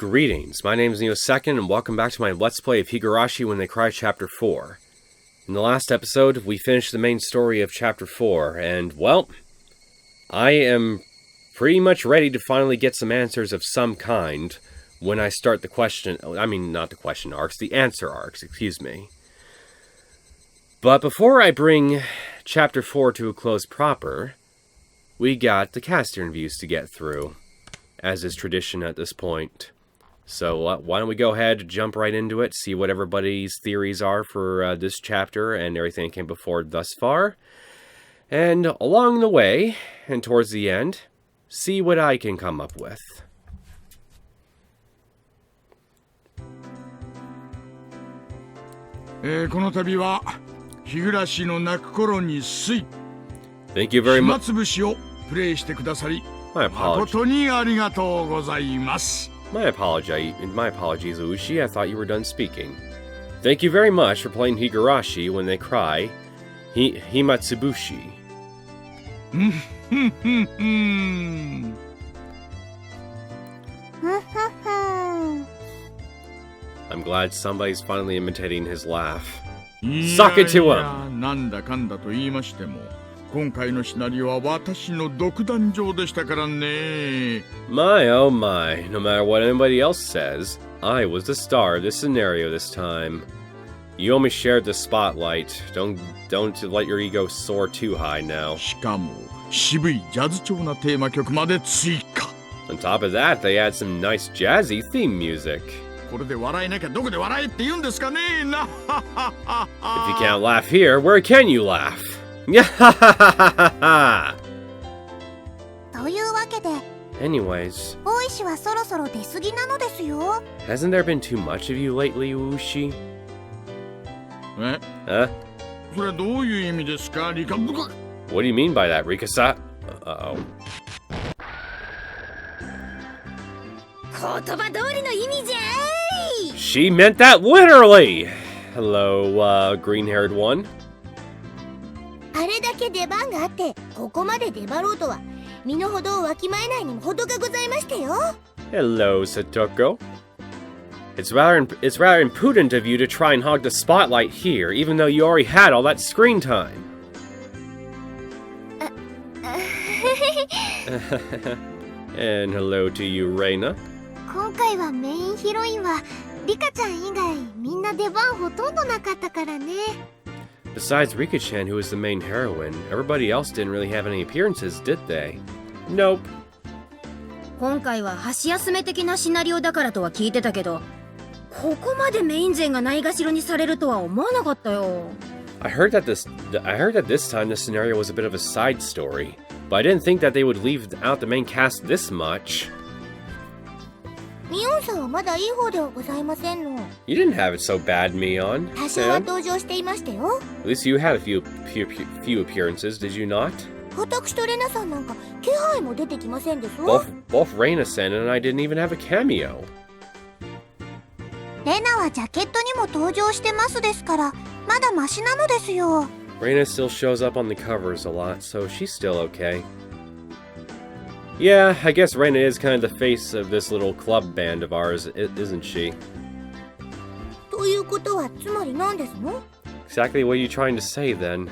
Greetings, my name is Neosekken, and welcome back to my Let's Play of Higurashi When They Cry Chapter 4. In the last episode, we finished the main story of Chapter 4, and, well, I am pretty much ready to finally get some answers of some kind when I start the answer arcs, excuse me. But before I bring Chapter 4 to a close proper, we got the caster reviews to get through, as is tradition at this point. So why don't we go ahead, jump right into it, see what everybody's theories are for this chapter and everything that came before thus far. And along the way, and towards the end, see what I can come up with. Thank you very much. My apologies, Ushi. I thought you were done speaking. Thank you very much for playing Higurashi When They Cry, Himatsubushi. I'm glad somebody's finally imitating his laugh. Suck it to him! My oh my, no matter what anybody else says, I was the star of this scenario this time. You only shared the spotlight. Don't let your ego soar too high now. On top of that, they add some nice jazzy theme music. If you can't laugh here, where can you laugh? Anyways, hasn't there been too much of you lately, Ushi? Huh? What do you mean by that, Rikasa? Uh-oh. She meant that literally! Hello, green-haired one. Hello, Satoko. It's rather impudent of you to try and hog the spotlight here, even though you already had all that screen time. And hello to you, Reina. Besides Rika-chan, who was the main heroine, everybody else didn't really have any appearances, did they? Nope. I heard that this time the scenario was a bit of a side story, but I didn't think that they would leave out the main cast this much. You didn't have it so bad, Mion. At least you had a few appearances, did you not? Both Reina-san and I didn't even have a cameo. Reina still shows up on the covers a lot, so she's still okay. Yeah, I guess Reina is kind of the face of this little club band of ours, isn't she? Exactly what are you trying to say, then?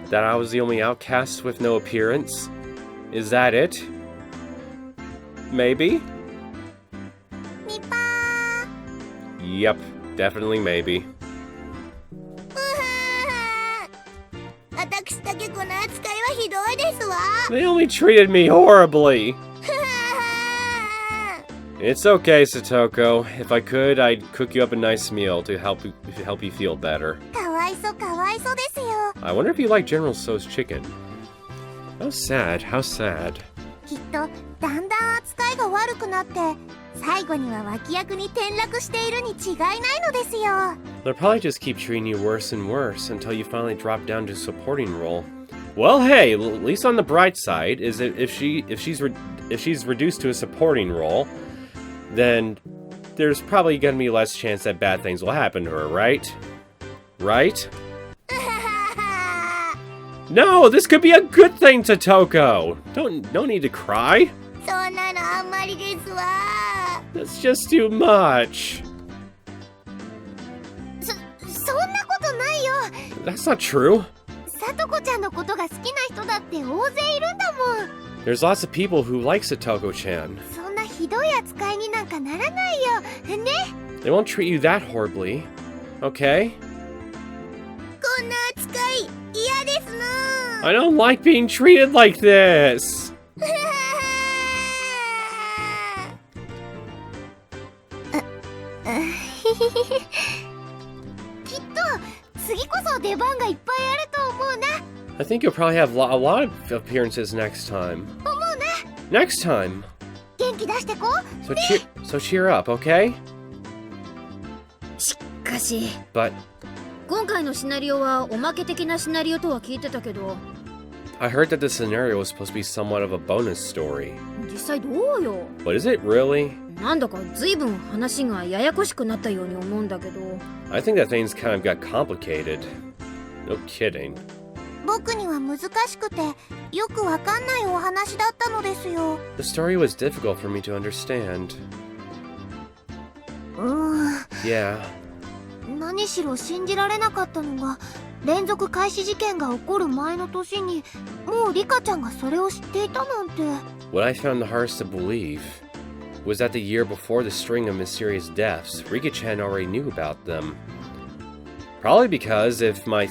That I was the only outcast with no appearance? Is that it? Maybe? Yep, definitely maybe. They only treated me horribly. It's okay, Satoko. If I could, I'd cook you up a nice meal to help you feel better. I wonder if you like General Tso's chicken. How sad, how sad. They'll probably just keep treating you worse and worse until you finally drop down to a supporting role. Well, hey, at least on the bright side is that if she's reduced to a supporting role, then there's probably gonna be less chance that bad things will happen to her, right? Right? No, this could be a good thing to Toko. No need to cry. そんなのあんまりですわ。 That's just too much. そんなことないよ。 That's not true. さとこちゃんのことが好きな人だって大勢いるんだもん。 There's lots of people who like Satoko-chan. そんなひどい扱いになんかならないよ。ね。 They won't treat you that horribly. Okay? こんな扱い嫌ですな。 I don't like being treated like this. きっと次こそ出番がいっぱいあると思うな。 I think you'll probably have a lot of appearances next time. 思うな。 Next time. 元気出してこ。 So cheer up, okay? しかし But 今回のシナリオはおまけ的なシナリオとは聞いてたけど、 I heard that the scenario was supposed to be somewhat of a bonus story. 実際どうよ。 But is it really? なんだか随分話がややこしくなったように思うんだけど。 I think that things kind of got complicated. No kidding. 僕には難しくてよくわかんないお話だったのですよ。 The story was difficult for me to understand. Yeah. 何しろ信じられなかったのが連続開始事件が起こる前の年にもうリカちゃんがそれを知っていたなんて。 What I found the hardest to believe was that the year before the string of mysterious deaths, Rika-chan already knew about them. Probably because if my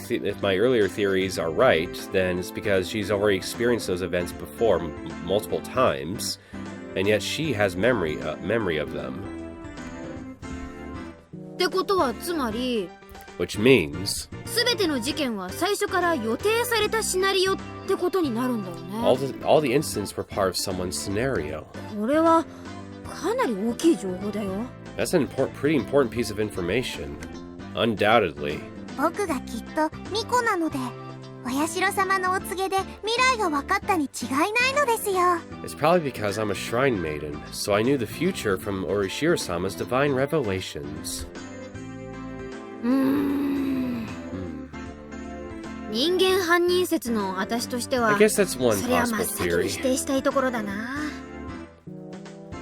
earlier theories are right, then it's because she's already experienced those events before multiple times, and yet she has memory of them. ってことはつまり Which means 全ての事件は最初から予定されたシナリオってことになるんだよね。 all the incidents were part of someone's scenario. これはかなり大きい情報だよ。 That's an pretty important piece of information. Undoubtedly. 僕がきっと巫女なのでお社様のお告げで未来が分かったに違いないのですよ。 It's probably because I'm a shrine maiden, so I knew the future from Orishiro-sama's divine revelations. 人間犯人説の私としては I guess that's one それは真 possible っ先に theory. 否定したいところだな。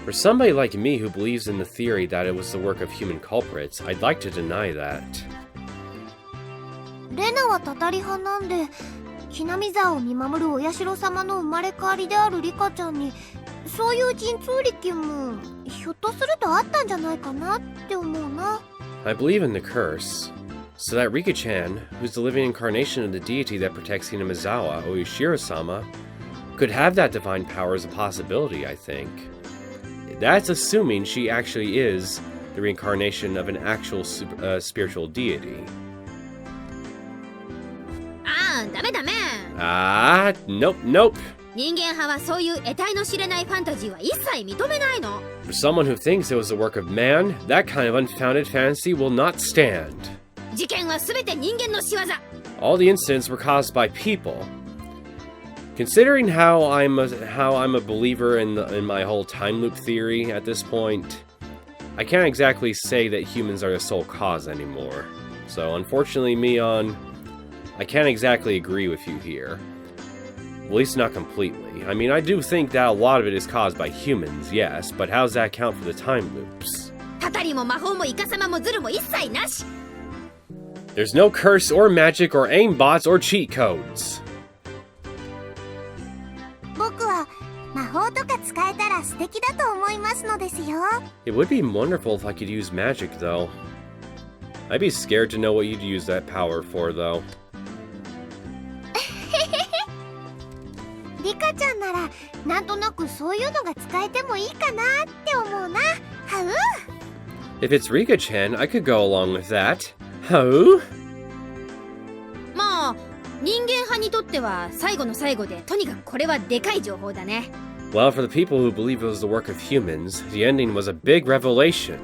For somebody like me who believes in the theory that it was the work of human culprits, I'd like to deny that. レナはたたり派なんでHinamizawaを見守るお社様の生まれ変わりであるリカちゃんにそういう神通力もひょっとするとあったんじゃないかなって思うな。 I believe in the curse, so that Rika-chan, who's the living incarnation of the deity that protects Hinamizawa, Orishiro-sama, could have that divine power as a possibility, I think. That's assuming she actually is the reincarnation of an actual spiritual deity. ああ、ダメダメ。 Nope. 人間派はそういう得体の知れないファンタジーは一切認めないの。 For someone who thinks it was the work of man, that kind of unfounded fantasy will not stand. 事件は全て人間の仕業。 All the incidents were caused by people. Considering how I'm a believer in my whole time loop theory at this point, I can't exactly say that humans are the sole cause anymore. So unfortunately, Mion, I can't exactly agree with you here. At least not completely. I mean, I do think that a lot of it is caused by humans, yes, but how does that count for the time loops? たたりも魔法もイカサマもズルも一切なし。 There's no curse or magic or aimbots or cheat codes. 僕は魔法とか使えたら素敵だと思いますのですよ。 It would be wonderful if I could use magic, though. I'd be scared to know what you'd use that power for, though. リカちゃんならなんとなくそういうのが使えてもいいかなって思うな。はう。 If it's Rika-chan, I could go along with that. How? まあ人間派にとっては最後の最後でとにかくこれはでかい情報だね。 Well, for the people who believe it was the work of humans, the ending was a big revelation.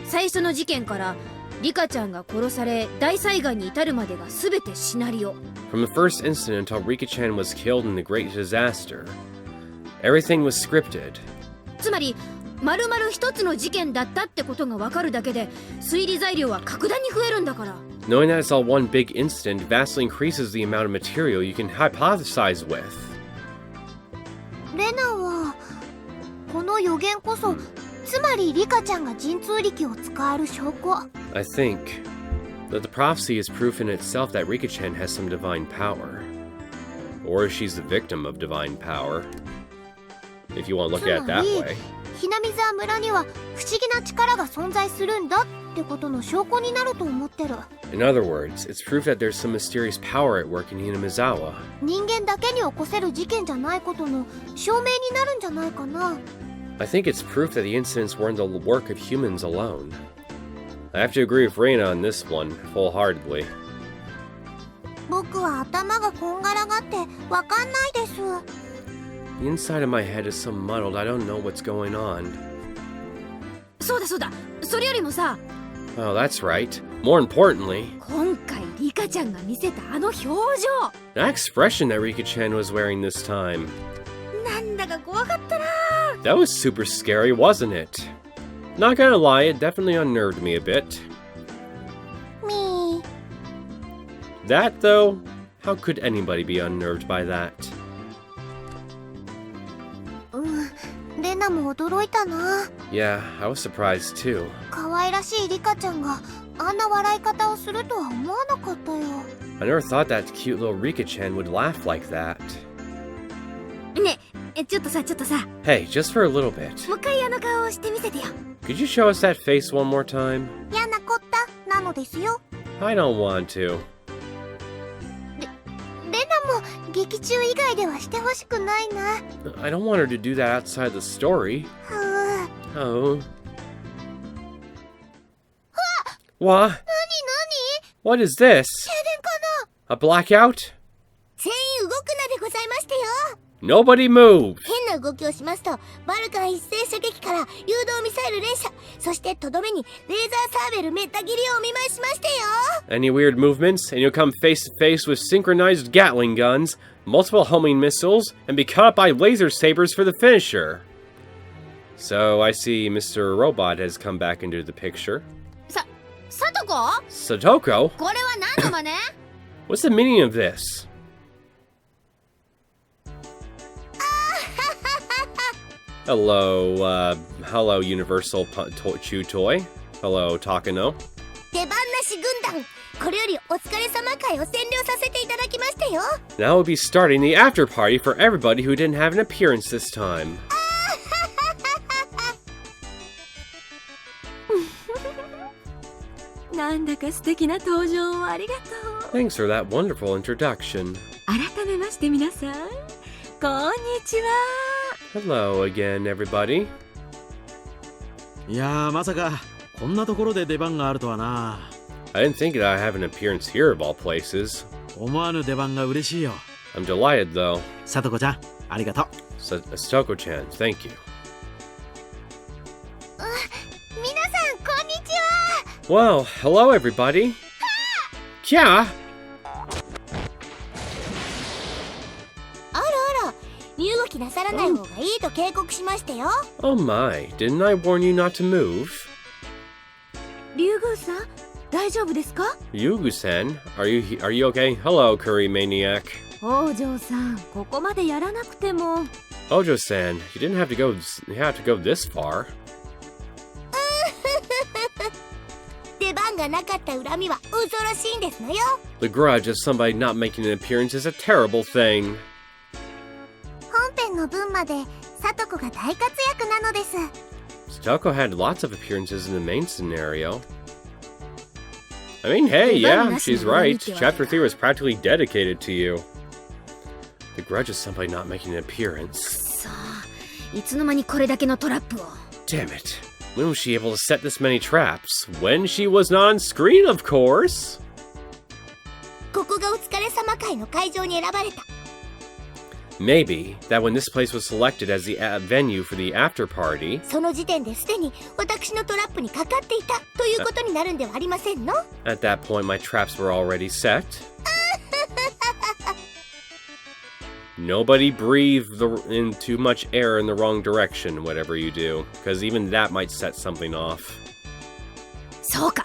最初の事件からリカちゃんが殺され大災害に至るまでが全てシナリオ。 From the first incident until Rika-chan was killed in the great disaster, everything was scripted. つまり丸々一つの事件だったってことがわかるだけで推理材料は格段に増えるんだから。Knowing that it's all one big incident vastly increases the amount of material you can hypothesize with. レナはこの予言こそ、つまりリカちゃんが神通力を使える証拠。 I think that the prophecy is proof in itself that Rika-chan has some divine power. Or she's the victim of divine power. If you want to look at it that way. ひなみざわ村には不思議な力が存在するんだってことの証拠になると思ってる。 In other words, it's proof that there's some mysterious power at work in Hinamizawa. 人間だけに起こせる事件じゃないことの証明になるんじゃないかな。 I think it's proof that the incidents weren't the work of humans alone. I have to agree with Reina on this one, full-heartedly. 僕は頭がこんがらがってわかんないです。 The inside of my head is so muddled, I don't know what's going on. そうだそうだ、それよりもさ、 Oh, that's right. More importantly, 今回リカちゃんが見せたあの表情、 that expression that Rika-chan was wearing this time. なんだか怖かったな。 That was super scary, wasn't it? Not gonna lie, it definitely unnerved me a bit. みー。 That, though, how could anybody be unnerved by that? レナも驚いたな。 Yeah, I was surprised too. 可愛らしいリカちゃんがあんな笑い方をするとは思わなかったよ。 I never thought that cute little Rika-chan would laugh like that. ねえ、ちょっとさ。 Hey, just for a little bit. もう一回あの顔をしてみせてよ。 Could you show us that face one more time? 嫌なこったなのですよ。 I don't want to. レナも劇中以外ではしてほしくないな。 I don't want her to do that outside the story. はあ。 Oh. What? なになに？ What is this? 停電かな？ A blackout? 全員動くなでございましてよ。 Nobody move! 変な動きをしますと、バルカン一斉射撃から誘導ミサイル連射、そしてとどめにレーザーサーベルめった切りをお見舞いしましてよ。 Any weird movements, and you'll come face to face with synchronized Gatling guns, multiple homing missiles, and be caught by laser sabers for the finisher. So I see Mr. Robot has come back into the picture. サトコ？ Satoko? これは何の真似？ What's the meaning of this? Hello, Universal Chew Toy. Hello, Takano. 出番なし軍団、これよりお疲れ様会を占領させていただきましてよ。 Now we'll be starting the after party for everybody who didn't have an appearance this time. なんだか素敵な登場をありがとう。 Thanks for that wonderful introduction. 改めまして皆さん、こんにちは。 Hello again, everybody. いやー、まさかこんなところで出番があるとはな。 I didn't think that I'd have an appearance here of all places. 思わぬ出番が嬉しいよ。 I'm delighted, though. さとこちゃん、ありがとう。Satoko-chan, thank you. 皆さんこんにちは。 Well, hello, everybody. Kya? あらあら、身動きなさらない方がいいと警告しましたよ。 Oh my, didn't I warn you not to move? 竜宮さん、大丈夫ですか？ Yugu-san, are you okay? Hello, Curry Maniac. 王女さん、ここまでやらなくても。 Ojo-san, you didn't have to go this far. 出番がなかった恨みは恐ろしいんですのよ。 The grudge of somebody not making an appearance is a terrible thing. 本編の分までサトコが大活躍なのです。 Satoko had lots of appearances in the main scenario. I mean, hey, yeah, she's right. Chapter 3 was practically dedicated to you. The grudge is somebody not making an appearance. さあ、いつの間にこれだけのトラップを。 Damn it. When was she able to set this many traps? When she was not on screen, of course! ここがお疲れ様会の会場に選ばれた。 Maybe that when this place was selected as the venue for the after party, その時点ですでに私のトラップにかかっていたということになるんではありませんの？ at that point my traps were already set. Nobody breathe in too much air in the wrong direction, whatever you do, because even that might set something off. そうか、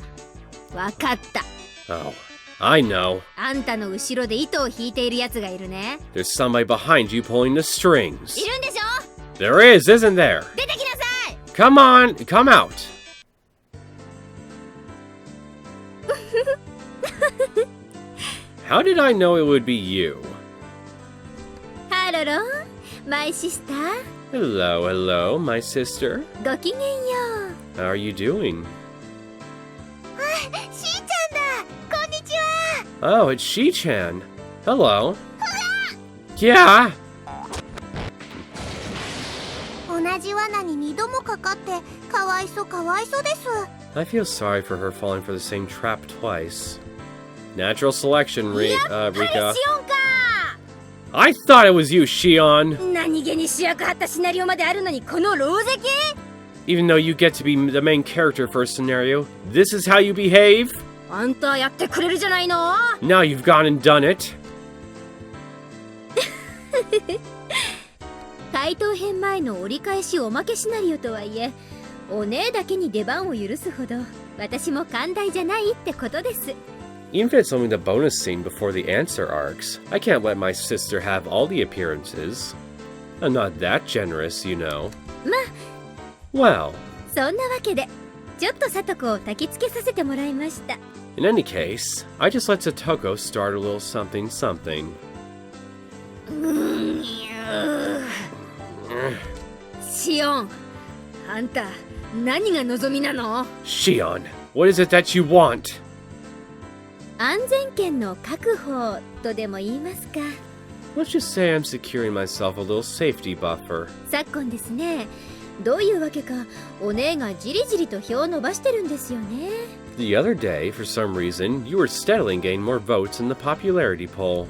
わかった。Oh, I know. あんたの後ろで糸を引いているやつがいるね。 There's somebody behind you pulling the strings. いるんでしょ？ There is, isn't there? 出てきなさい！ Come on, come out. How did I know it would be you? ハロロン、マイシスター。 Hello, hello, my sister. ごきげんよ How are you doing? しーちゃんだ。こんにちは。 Oh, it's She-chan. Hello. Yeah. 同じ罠に2度もかかってかわいそうです。 I feel sorry for her falling for the same trap twice. Natural selection, う。やっぱり Rika. シオンか。 I thought it was you, Shion. 何気に主役張ったシナリオまであるのにこの牢石？ Even though you get to be the main character for a scenario, this is how you behave? あんたやってくれるじゃないの。 Now you've gone and done it. 怪盗編前の折り返しおまけシナリオとはいえ、お姉だけに出番を許すほど私も寛大じゃないってことです。 Even if it's only the bonus scene before the answer arcs, I can't let my sister have all the appearances. I'm not that generous, you know. まあ Well, そんなわけでちょっとサトコを焚きつけさせてもらいました。 in any case, I just let Satoko start a little something something. シオン、あんた何が望みなの？ Shion, what is it that you want? 安全圏の確保とでも言いますか。 Let's just say I'm securing myself a little safety buffer. 昨今ですね、どういうわけかお姉がじりじりと票を伸ばしてるんですよね。 The other day, for some reason, you were steadily gaining more votes in the popularity poll.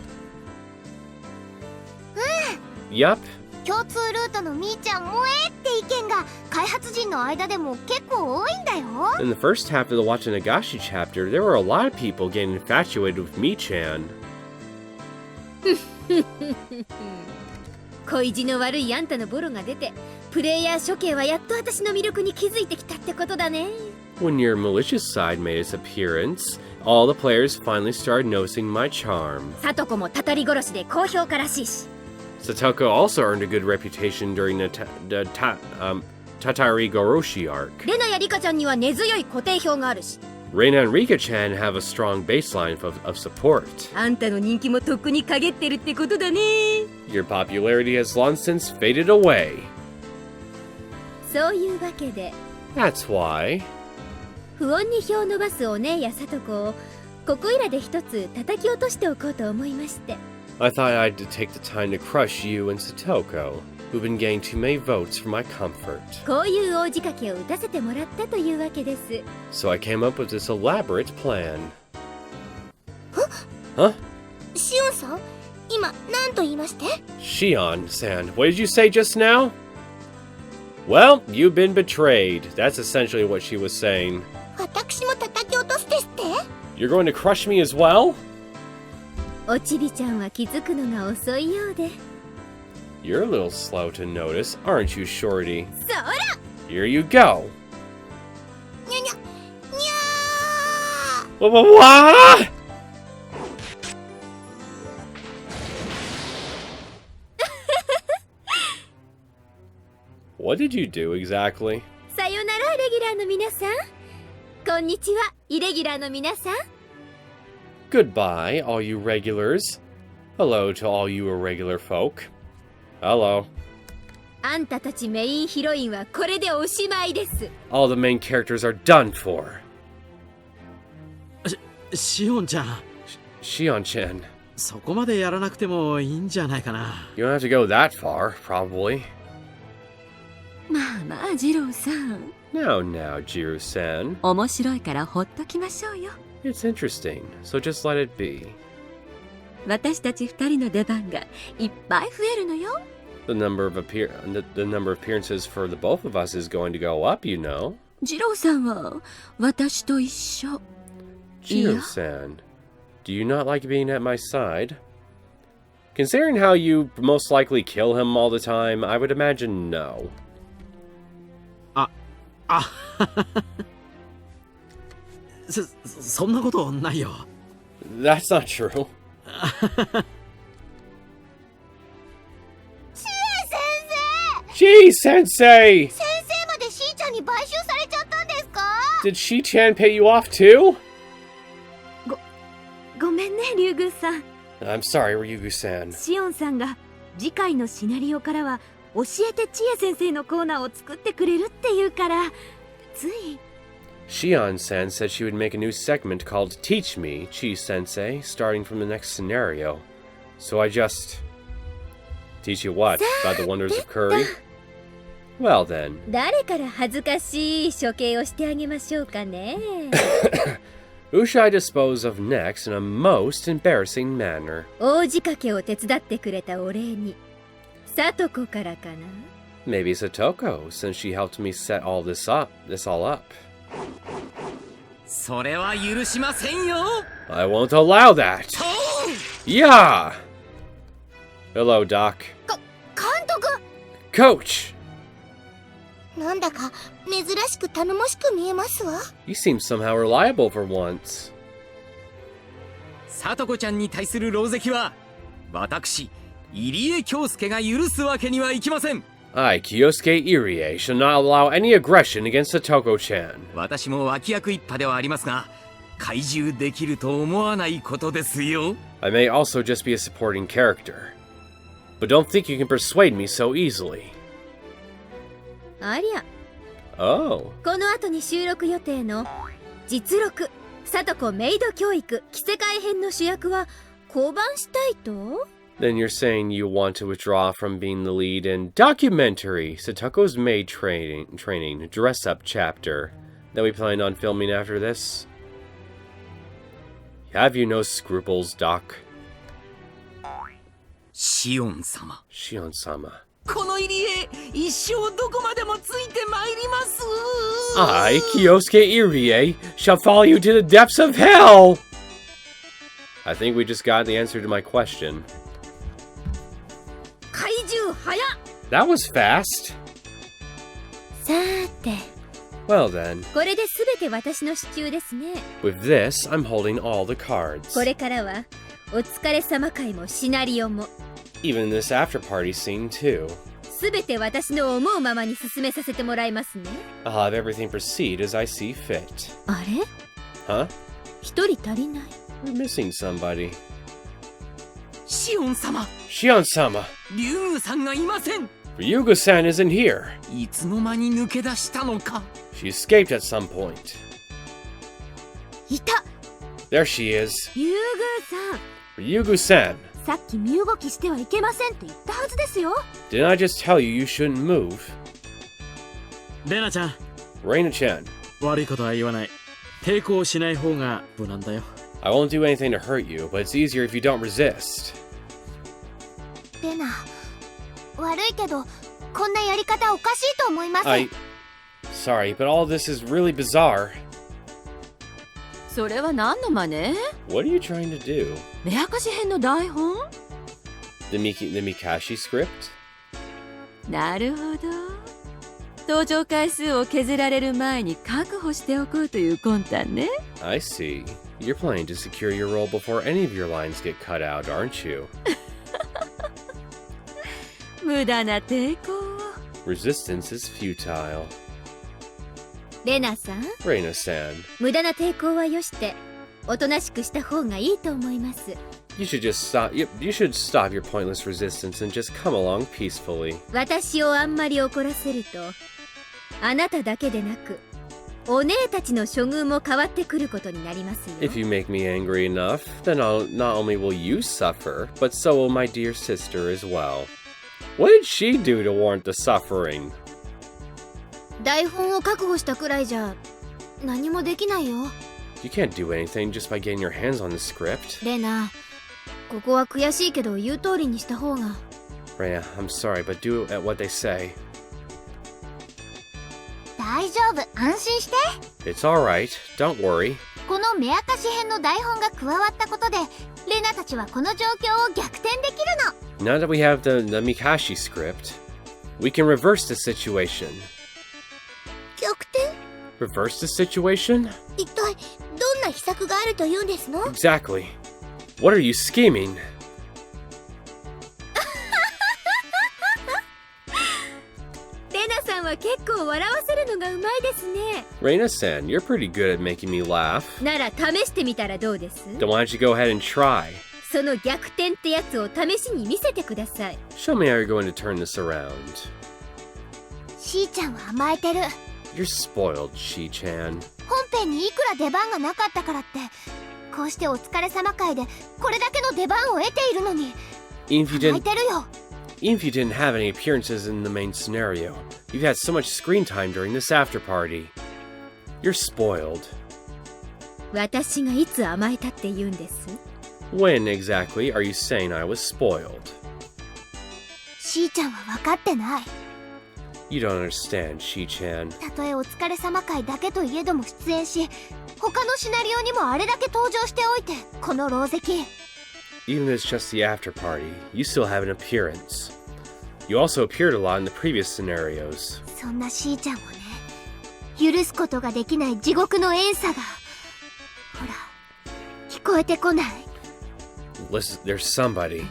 Yup. 共通ルートのみーちゃん萌えって意見が開発陣の間でも結構多いんだよ。 In the first half of the Watanagashi chapter, there were a lot of people getting infatuated with Mi-chan. 恋路の悪いあんたのボロが出て、プレイヤー処刑はやっと私の魅力に気づいてきたってことだね。 When your malicious side made its appearance, all the players finally started noticing my charm. サトコもたたり殺しで高評価らしいし。 Satoko also earned a good reputation during the Tatari Goroshi arc. レナやリカちゃんには根強い固定票があるし。 Reina and Rika-chan have a strong baseline of support. あんたの人気もとっくに陰ってるってことだね。 Your popularity has long since faded away. そういうわけで、 That's why. 不穏に票を伸ばすお姉やサトコをここいらで一つ叩き落としておこうと思いまして。 I thought I'd take the time to crush you and Satoko, who've been getting too many votes for my comfort. こういう大仕掛けを打たせてもらったというわけです。 So I came up with this elaborate plan. Huh? シオンさん、今何と言いまして？ Shion-san, what did you say just now? Well, you've been betrayed. That's essentially what she was saying. 私も叩き落とすですって？ You're going to crush me as well? おちびちゃんは気づくのが遅いようで。 You're a little slow to notice, aren't you, Shorty? そら！ Here you go. にゃにゃにゃー。 What? What did you do exactly? さよならレギュラーの皆さん。こんにちは、イレギュラーの皆さん。 Goodbye, all you regulars. Hello to all you irregular folk. Hello. あんたたちメインヒロインはこれでおしまいです。 All the main characters are done for. シオンちゃん、 Shion-chan, そこまでやらなくてもいいんじゃないかな。 you don't have to go that far, probably. まあまあジローさん、 Now, Jiru-san. 面白いからほっときましょうよ。 It's interesting, so just let it be. 私たち二人の出番がいっぱい増えるのよ。 The number of appearances for the both of us is going to go up, you know. ジローさんは私と一緒。 Jiru-san, do you not like being at my side? Considering how you most likely kill him all the time, I would imagine no. そんなことないよ。That's not true. 先生 Gee, Sensei! 先生までしーちゃんに買収されちゃったんですか？ Did Shi-chan pay you off too? ごめんね竜宮さん。 I'm sorry, Ryugu-san. シオンさんが次回のシナリオからは教えて千恵先生のコーナーを作ってくれるっていうからつい。 Shion-san said she would make a new segment called Teach Me, Chi-sensei, starting from the next scenario. So I just... Teach you what? About the wonders of curry? Well then. 誰から恥ずかしい処刑をしてあげましょうかね。 Who should I dispose of next in a most embarrassing manner? 大仕掛けを手伝ってくれたお礼にサトコからかな。 Maybe Satoko, since she helped me set all this all up. それは許しませんよ。 I won't allow that! Yeah! Hello, Doc. 監督 Coach! なんだか珍しく頼もしく見えますわ。 You seem somehow reliable for once. さとこちゃんに対する狼藉は私入江京介が許すわけにはいきません。 I, Kyosuke Irie, shall not allow any aggression against Satoko-chan. 私も脇役一派ではありますが懐柔できると思わないことですよ。 I may also just be a supporting character. But don't think you can persuade me so easily. ありゃ、 Oh. この後に収録予定の実録サトコメイド教育着せ替え編の主役は降板したいと？ Then you're saying you want to withdraw from being the lead in documentary Satoko's maid training dress-up chapter that we plan on filming after this? Have you no scruples, Doc? シオン様、 Shion-sama. この入江一生どこまでもついてまいります。 I, Kyosuke Irie, shall follow you to the depths of hell! I think we just got the answer to my question. 怪獣早っ。 That was fast. さーて、 Well then, これで全て私の手中ですね。 with this, I'm holding all the cards. これからはお疲れ様会もシナリオも Even this after-party scene, too. 全て私の思うままに進めさせてもらいますね。 I'll have everything proceed as I see fit. あれ？ Huh? 一人足りない。 We're missing somebody. シオン様、 Shion-sama! 竜宮さんがいません。 Ryugu-san isn't here. いつの間に抜け出したのか。 She escaped at some point. いた。 There she is. 竜宮さん、 Ryugu-san! さっき身動きしてはいけませんって言ったはずですよ。 Didn't I just tell you you shouldn't move? レナちゃん、 Reina-chan, 悪いことは言わない。抵抗しない方が無難だよ。 I won't do anything to hurt you, but it's easier if you don't resist. レナ、悪いけどこんなやり方おかしいと思います。 Sorry, but all this is really bizarre. それは何の真似？ What are you trying to do? 目明かし編の台本？ The Mikashi script? なるほど。登場回数を削られる前に確保しておこうという魂胆ね。 I see. You're planning to secure your role before any of your lines get cut out, aren't you? 無駄な抵抗を。 Resistance is futile. レナさん、 Reina-san, 無駄な抵抗はよして、おとなしくした方がいいと思います。 you should just stop. You should stop your pointless resistance and just come along peacefully. 私をあんまり怒らせると、あなただけでなく、お姉たちの処遇も変わってくることになりますよ。 If you make me angry enough, then not only will you suffer, but so will my dear sister as well. What did she do to warrant the suffering? 台本を確保したくらいじゃ何もできないよ。 You can't do anything just by getting your hands on the script. レナ、ここは悔しいけど言う通りにした方が。 Reina, I'm sorry, but do what they say. 大丈夫、安心して。 It's alright, don't worry. この目明かし編の台本が加わったことで、レナたちはこの状況を逆転できるの。 Now that we have the Mikashi script, we can reverse the situation. 逆転？ Reverse the situation? 一体どんな秘策があるというんですの？ Exactly. What are you scheming? レナさんは結構笑わせるのがうまいですね。 Reina-san, you're pretty good at making me laugh. なら試してみたらどうです？ Then why don't you go ahead and try? その逆転ってやつを試しに見せてください。 Show me how you're going to turn this around. しーちゃんは甘えてる。 You're spoiled, Shi-chan. 本編にいくら出番がなかったからって、こうしてお疲れ様会でこれだけの出番を得ているのに Even if you 甘え didn't, てるよ。 even if you didn't have any appearances in the main scenario, you've had so much screen time during this after party. You're spoiled. 私がいつ甘えたって言うんです？ When exactly are you saying I was spoiled? しーちゃんは分かってない。 You don't understand, Shi-chan. たとえお疲れ様会だけといえども出演し、他のシナリオにもあれだけ登場しておいて、この狼藉。 Even if it's just the after party, you still have an appearance. You also appeared a lot in the previous scenarios. そんなしーちゃんをね、許すことができない地獄の怨嗟が、ほら、聞こえてこない？ Listen, there's somebody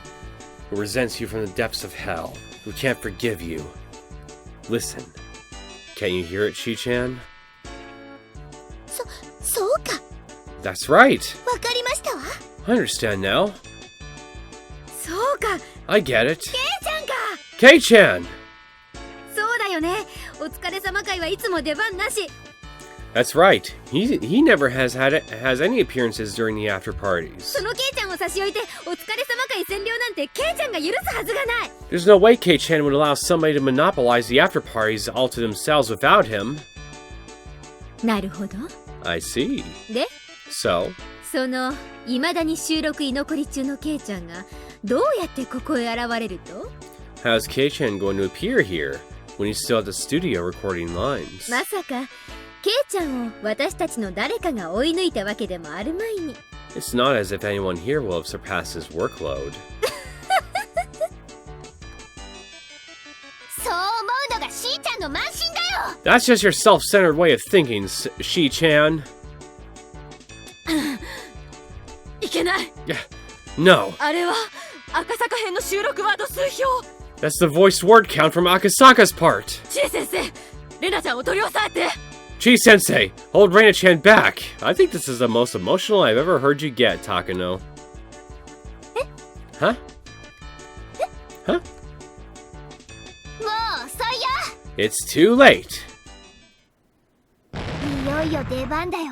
who resents you from the depths of hell, who can't forgive you. Listen, can you hear it, Shi-chan? そうか。 That's right. わかりましたわ。 I understand now. そうか、 I get it. ケイちゃんか。 Kei-chan! そうだよね。お疲れ様会はいつも出番なし。 That's right. He never has any appearances during the after parties. そのケイちゃんを差し置いて、お疲れ様会占領なんてケイちゃんが許すはずがない。 There's no way Kei-chan would allow somebody to monopolize the after parties all to themselves without him. なるほど。 I see. で、 So, その未だに収録居残り中のケイちゃんがどうやってここへ現れると？ how's Kei-chan going to appear here when he's still at the studio recording lines? まさかケイちゃんを私たちの誰かが追い抜いたわけでもあるまいに。 It's not as if anyone here will have surpassed his workload. そう思うのがしーちゃんの慢心だよ。 That's just your self-centered way of thinking, Shi-chan. いけない。 Yeah. No, あれは赤坂編の収録ワード数票。 that's the voiced word count from Akasaka's part. チエ先生、レナちゃんを取り押さえて。 Chi-sensei, hold Reina-chan back. I think this is the most emotional I've ever heard you get, Takano. Huh? Huh? もう遅いよ。 It's too late. いよいよ出番だよ。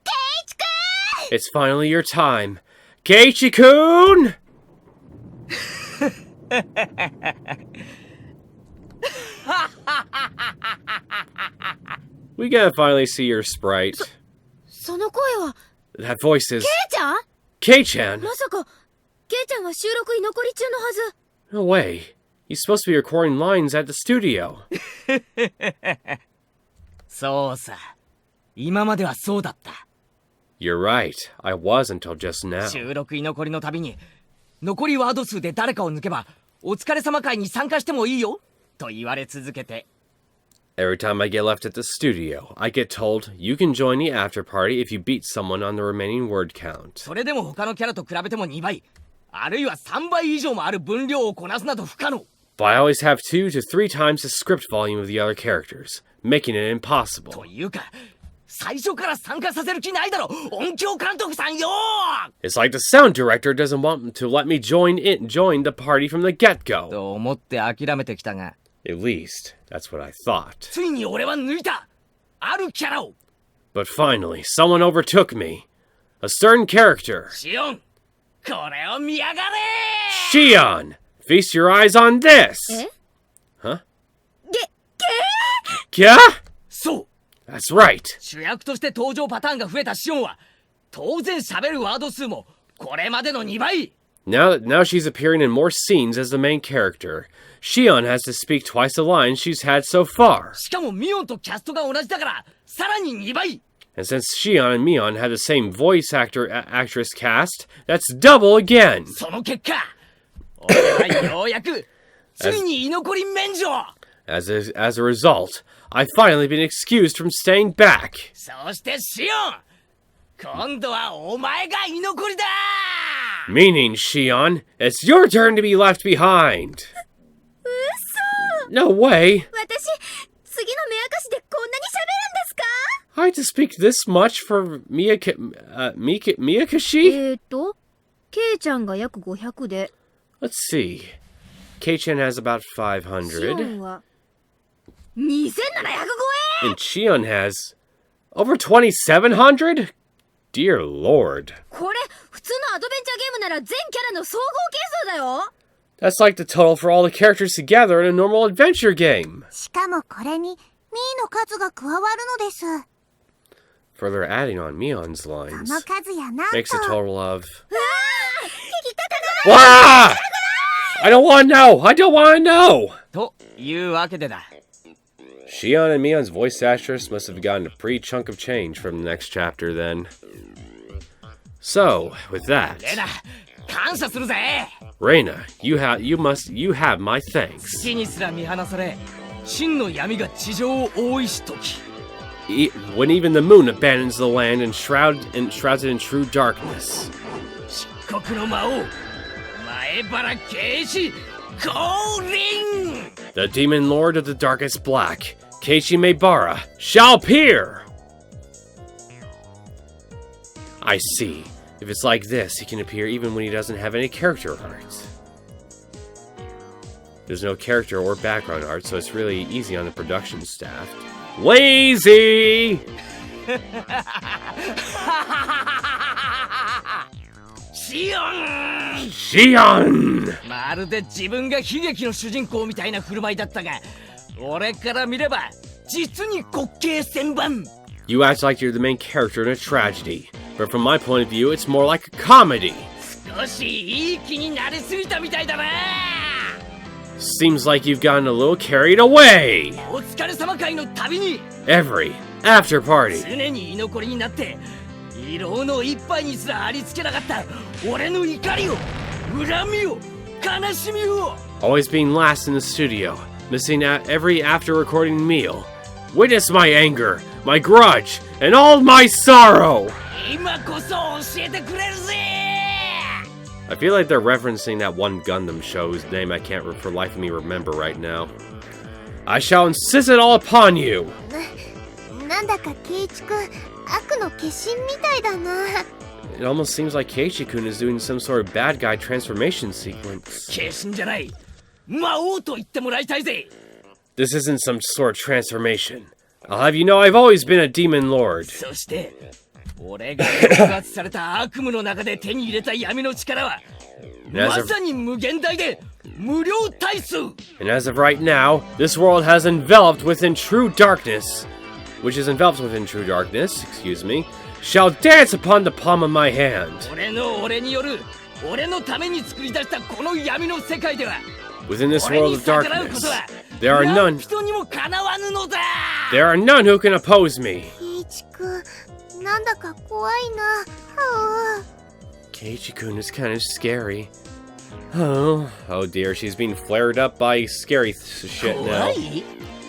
ケイチくん！ It's finally your time. Keiichi-kun! We gotta finally see your sprite. その声は That voice is ケイちゃん？ Kei-chan. まさかケイちゃんは収録居残り中のはず。 No way. He's supposed to be recording lines at the studio. そうさ。今まではそうだった。 You're right. I was until just now. 収録居残りのたびに、残りワード数で誰かを抜けば、お疲れ様会に参加してもいいよと言われ続けて。 Every time I get left at the studio, I get told, you can join the after party if you beat someone on the remaining word count. それでも他のキャラと比べても2倍、あるいは3倍以上もある分量をこなすなど不可能。 But I always have 2 to 3 times the script volume of the other characters, making it impossible. というか、最初から参加させる気ないだろ、音響監督さんよ。 It's like the sound director doesn't want to let me join the party from the get-go. と思って諦めてきたが、 At least, that's what I thought. ついに俺は抜いたあるキャラを。 But finally, someone overtook me. A certain character. シオン、これを見やがれ。 Shion! Feast your eyes on this! え？ Huh? Kya? そう、 That's right. 主役として登場パターンが増えたシオンは、当然喋るワード数もこれまでの2倍。 Now she's appearing in more scenes as the main character. Shion has to speak twice the lines she's had so far. しかもミオンとキャストが同じだから、さらに2倍。 And since Shion and Mion had the same voice actress cast, that's double again. その結果、俺はようやくついに居残り免除。 As a result, I've finally been excused from staying back. そしてシオン、今度はお前が居残りだ Meaning, Shion, it's your turn to be left behind. 嘘 No way. 私次の目明かしでこんなに喋るんですか I had to speak this much for Miyakashi? ケイちゃんが約500で Let's see. Kei-chan has about シオン500. は2700超 And Shion has over 2,700? Dear Lord. これ普通のアドベンチャーゲームなら全キャラの総合係数だよ That's like the total for all the characters together in a normal adventure game. しかもこれにミーの数が加わるのです。 Further adding on Mion's その lines 数やなんと makes a total of... 聞きたくない Wah! I don't want to know! I don't want to know! というわけでだ Shion and Mion's voice actress must have gotten a pretty chunk of change from the next chapter then. So, with that, レナ感謝するぜ Reina, you have my thanks. 月にすら見放され真の闇が地上を覆いし時 When even the moon abandons the land and shrouds it in true darkness. 漆黒の魔王前原慶一降臨 The demon lord of the darkest black, Keiichi Maebara, shall appear! I see. If it's like this, he can appear even when he doesn't have any character art. There's no character or background art, so it's really easy on the production staff. Lazy! シオン Shion! まるで自分が悲劇の主人公みたいな振る舞いだったが俺から見れば実に滑稽千万 You act like you're the main character in a tragedy, but from my point of view, it's more like a comedy. 少しいい気になりすぎたみたいだな Seems like you've gotten a little carried away. お疲れ様会のたびに Every after party. 常に居残りになって色の一杯にすらありつけなかった俺の怒りを恨みを悲しみを Always being last in the studio, missing out every after recording meal. Witness my anger, my grudge, and all my sorrow. 今こそ教えてくれるぜ I feel like they're referencing that one Gundam show whose name I can't for the life of me remember right now. I shall insist it all upon you. なんだかケイチくん悪の化身みたいだな。 It almost seems like Keiichi-kun is doing some sort of bad guy transformation sequence. 化身じゃない魔王と言ってもらいたいぜ This isn't some sort of transformation. I'll have you know I've always been a demon lord. そして俺が抑圧された悪夢の中で手に入れた闇の力はまさに無限大で無料体数 And as of right now, this world has enveloped within true darkness, which is enveloped within true darkness, excuse me, shall dance upon the palm of my hand. 俺による俺のために作り出したこの闇の世界では Within this 俺 world に of 逆らうこ darkness, とは there are 何 none 人にもかなわぬのだ there are none who can oppose me. ケイチくんなんだか怖いな。はあ Keiichi-kun is kind of scary. Oh dear, she's being flared up by scary shit 怖 now. い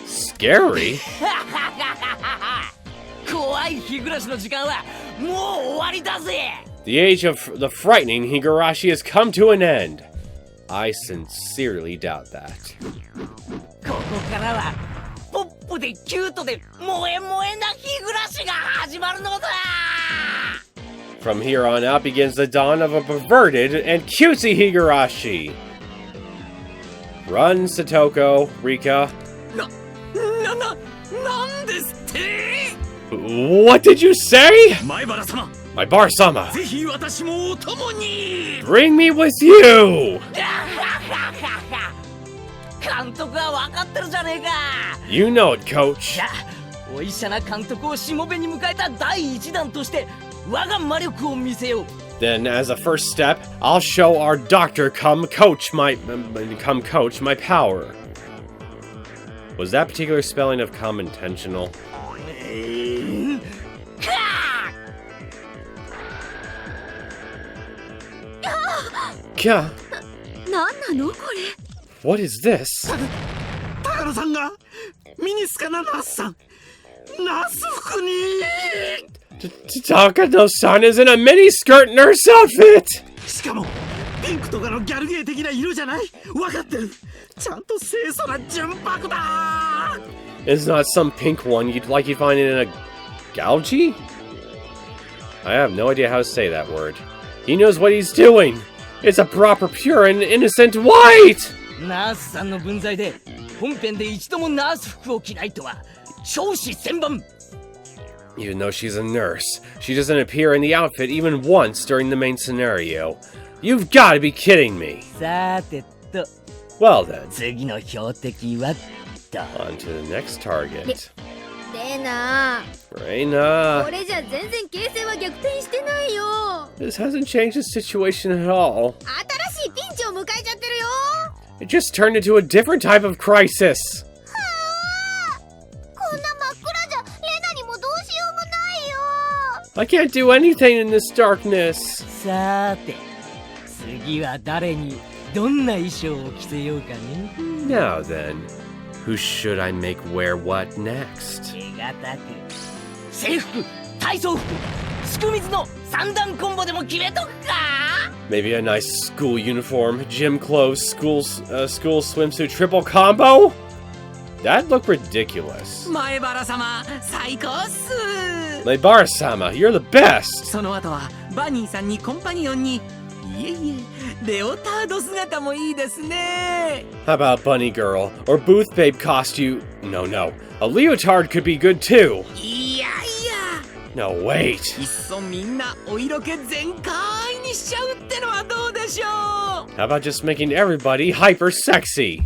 Scary? 怖い日暮らしの時間はもう終わりだぜ The age of the frightening Higurashi has come to an end. I sincerely doubt that. ここからはポップでキュートで萌え萌えな日暮らしが始まるのだ From here on out begins the dawn of a perverted and cutesy Higurashi. Run, Satoko, Rika. なんですって What did you say? 前原様 My bar-sama. ぜひ私もお供に Bring me with you. 監督は分かってるじゃねえか You know it, coach. じゃあお医者な監督をしもべに迎えた第一弾として我が魔力を見せよう Then, as a first step, I'll show our doctor come coach my power. Was that particular spelling of come intentional? なんなのこれ What is this? 高野さんがミニスカなナースさんナース服に Takano-san is in a mini-skirt nurse outfit! しかもピンクとかのギャルゲー的な色じゃない。分かってる。ちゃんと清楚な純白だ。 It's not some pink one you'd find it in a gougie? I have no idea how to say that word. He knows what he's doing! It's a proper, pure, and innocent white! ナースさんの分際で本編で一度もナース服を着ないとは超子千万。 Even though she's a nurse, she doesn't appear in the outfit even once during the main scenario. You've got to be kidding me! さてと Well then, 次の標的はと on to the next target. レナ Reina! これじゃ全然形勢は逆転してないよ。 This hasn't changed the situation at all. 新しいピンチを迎えちゃってるよ。 It just turned into a different type of crisis. こんな真っ暗じゃレナにもどうしようもないよ。 I can't do anything in this darkness. さて次は誰にどんな衣装を着せようかね。 Now then, who should I make wear what next? 手堅く制服体操服すく水の三段コンボでも決めとくか。 Maybe a nice school uniform, gym clothes, school swimsuit triple combo? That'd look ridiculous. 前原様最高っす。 Maibara-sama, you're the best! その後はバニーさんにコンパニオンに。いえいえレオタード姿もいいですね。 How about Bunny Girl or Booth Babe costume? No, a leotard could be good too. いやいや No, wait. いっそみんなお色気全開にしちゃうってのはどうでしょ How about just making everybody hyper sexy?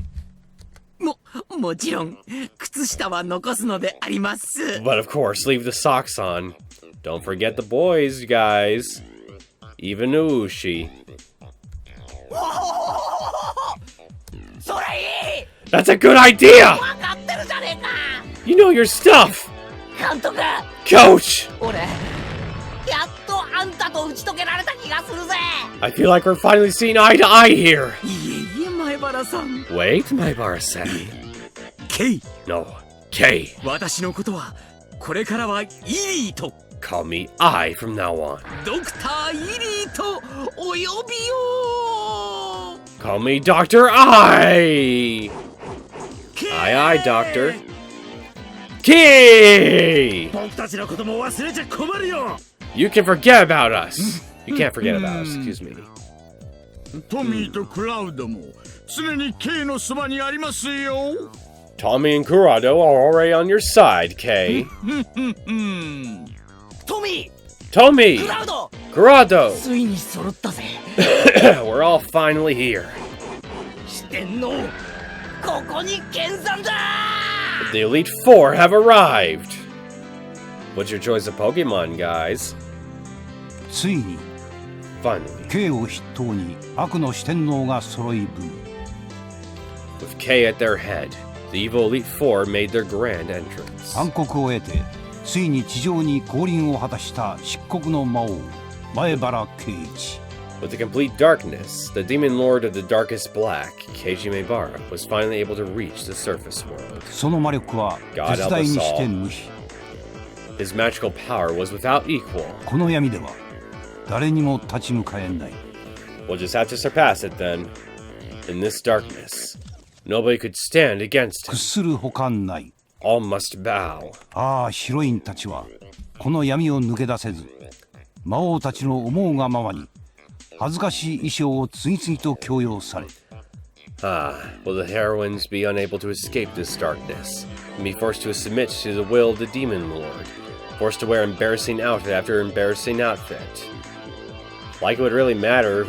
う。もちろん靴下は残すのであります。 But of course, leave the socks on. Don't forget the boys, guys. Even Ushi. それいい That's a good idea! 分かってるじゃねえか。 You know your stuff! 監督 Coach! 俺やっとあんたと打ち解けられた気がするぜ。 I feel like we're finally seeing eye to eye here. いえいえ前原さん。 Wait, Maibara-san. ケイ No, Kay. 私のことはこれからはイリーと Call me I from now on. ドクターイリーとお呼びよ。 Call me Dr. I! Aye, Doctor. Key! 僕たちのことも忘れちゃ困るよ。 You can forget about us. You can't forget about us, excuse me. トミーとクラウドも常に K のそばにありますよ。 Tommy and Kurado are already on your side, Kay. トミー Tommy! クラウド Kurado! ついに揃ったぜ。 We're all finally here. 四天王ここに見参だ。 The Elite Four have arrived. What's your choice of Pokemon, guys? ついに Finally, K を筆頭に悪の四天王が揃い踏む。 with Kay at their head, the evil Elite Four made their grand entrance. 暗黒を得てついに地上に降臨を果たした漆黒の魔王前原圭一。 With the complete darkness, the demon lord of the darkest black, Keiji Maibara, was finally able to reach the surface world. その魔力は God 絶 help 大に us して all. 無比。 His magical power was without equal. この闇では誰にも立ち向かえない。 We'll just have to surpass it then. In this darkness, nobody could stand against 屈 him. するほかない。 All must bow. ああヒロインたちはこの闇を抜け出せず魔王たちの思うがままに恥ずかしい衣装を次々と強要され Ah, will the heroines be unable to escape this darkness and be forced to submit to the will of the demon lord, forced to wear embarrassing outfit after embarrassing outfit? Like it would really matter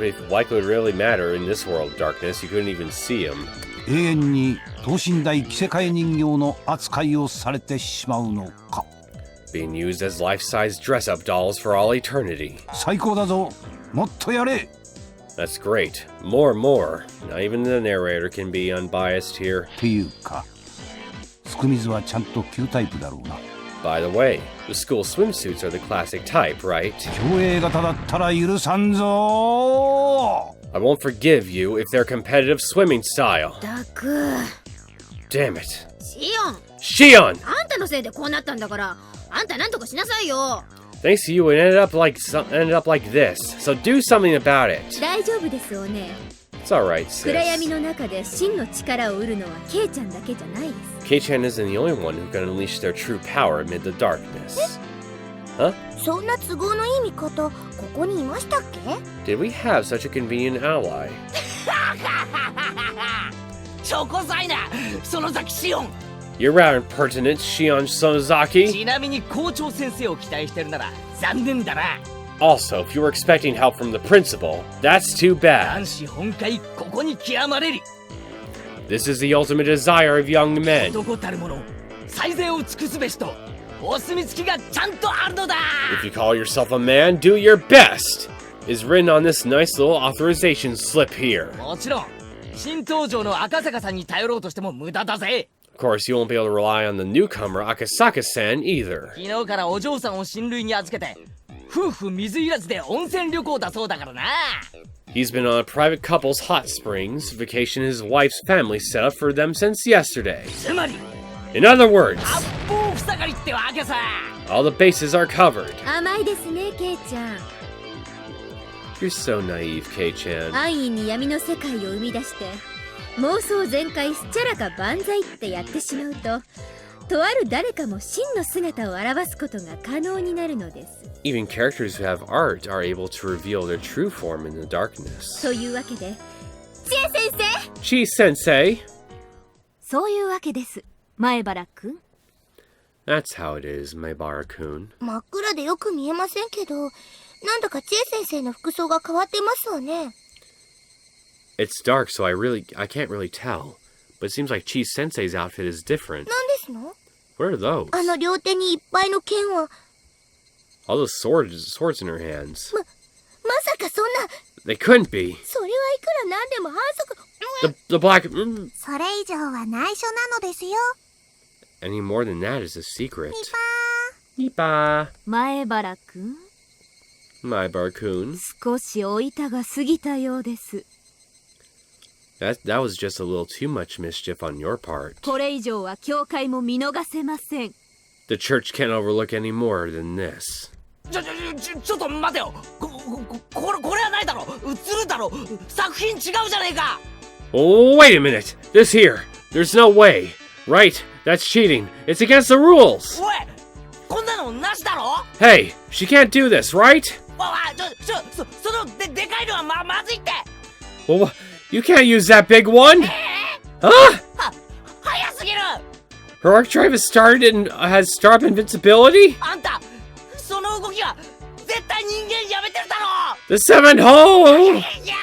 in this world of darkness, you couldn't even see him. 永遠に等身大着せ替え人形の扱いをされてしまうのか。 Being used as life-size dress-up dolls for all eternity. 最高だぞ。もっとやれ。 That's great. More. Not even the narrator can be unbiased here. っていうかすく水はちゃんと旧タイプだろうな。 By the way, the school swimsuits are the classic type, right? 競泳型だったら許さんぞ。 I won't forgive you if they're competitive swimming style. ダク Damn it. シオン Shion! あんたのせいでこうなったんだからあんたなんとかしなさいよ。Thanks to you, it ended up like this. So do something about it. 大丈夫ですおね。 It's alright, sis. 暗闇の中で真の力を得るのはケイちゃんだけじゃないです。 K-chan isn't the only one who can unleash their true power amid the darkness. Huh? そんな都合のいい味方ここにいましたっけ？ Did we have such a convenient ally? チョコサイナ園崎シオン You're rather impertinent, Shion Sonozaki. ちなみに校長先生を期待してるなら残念だな Also, if you were expecting help from the principal, that's too bad. 男子本会ここに極まれり This is the ultimate desire of young men. 男たる者最善を尽くすべしとお墨付きがちゃんとあるのだ If you call yourself a man, do your best, is written on this nice little authorization slip here. もちろん新登場の赤坂さんに頼ろうとしても無駄だぜ Of course, you won't be able to rely on the newcomer Akasaka-san either. 昨日からお嬢さんを親類に預けて夫婦水入らずで温泉旅行だそうだからな He's been on a private couple's hot springs vacation his wife's family set up for them since yesterday. つまり In other words, 八方塞がりってわけさ all the bases are covered. 甘いですねケイちゃん。 You're so naive, K-chan. 安易に闇の世界を生み出して妄想全開スチャラか万歳ってやってしまうととある誰かも真の姿を表すことが可能になるのです。 Even characters who have art are able to reveal their true form in the darkness. というわけで知恵先生 Chi-sensei! そういうわけです前原くん。 That's how it is, Maibara-kun. 真っ暗でよく見えませんけどなんだか千恵先生の服装が変わってますわね。 It's dark, so I can't really tell. But it seems like Chi-sensei's outfit is different. なんですの？ What are those? あの両手にいっぱいの剣は All those swords in her hands. まさかそんな They couldn't be. それはいくらなんでも反則 The black... それ以上は内緒なのですよ Any more than that is a secret. ピ Nipa. 前原くん Maibara-kun. 少しおいたが過ぎたようです。 That was just a little too much mischief on your part. これ以上は教会も見逃せません。 The church can't overlook any more than this. ちょっと待てよこれはないだろ映るだろ作品違うじゃねえか Oh, wait a minute! This here! There's no way! Right, that's cheating. It's against the rules! おいこんなのなしだろ Hey, she can't do this, right? そのでかいのはまずいって Well, you can't use that big one! Huh? 早すぎる Her archetype has started and has startup invincibility? あんたその動きは絶対人間やめてるだろ The seventh hole! いや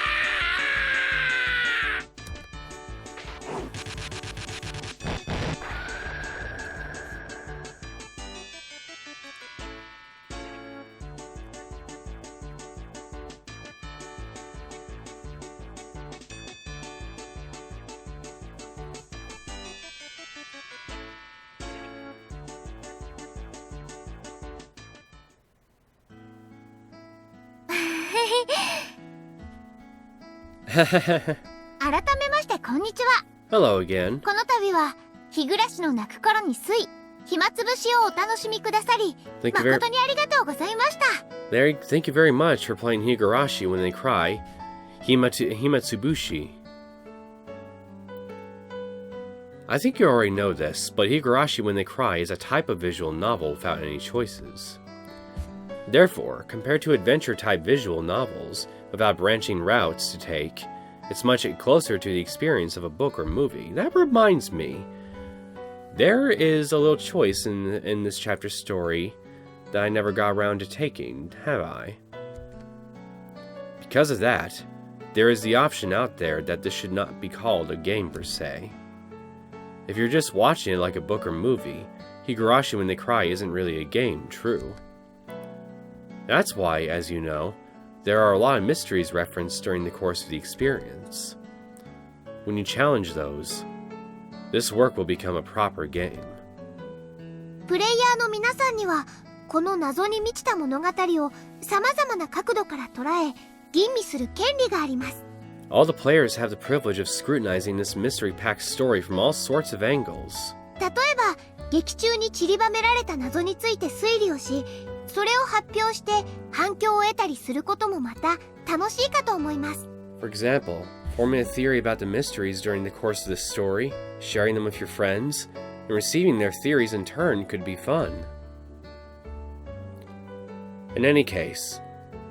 改めましてこんにちは Hello again. この度は日暮らしの泣く頃に水暇つぶしをお楽しみくださり Thank you very, 誠にありがとうございました thank you very much for playing Higurashi when they cry. Himatsubushi. I think you already know this, but Higurashi when they cry is a type of visual novel without any choices. Therefore, compared to adventure-type visual novels, without branching routes to take, it's much closer to the experience of a book or movie. That reminds me, there is a little choice in this chapter's story that I never got around to taking, have I? Because of that, there is the option out there that this should not be called a game per se. If you're just watching it like a book or movie, Higurashi when they cry isn't really a game, true. That's why, as you know, there are a lot of mysteries referenced during the course of the experience. When you challenge those, this work will become a proper game. プレイヤーの皆さんにはこの謎に満ちた物語を様々な角度から捉え吟味する権利があります All the players have the privilege of scrutinizing this mystery-packed story from all sorts of angles. 例えば劇中に散りばめられた謎について推理をしそれを発表して反響を得たりすることもまた楽しいかと思います。 For example, forming a theory about the mysteries during the course of the story, sharing them with your friends, and receiving their theories in turn could be fun. In any case,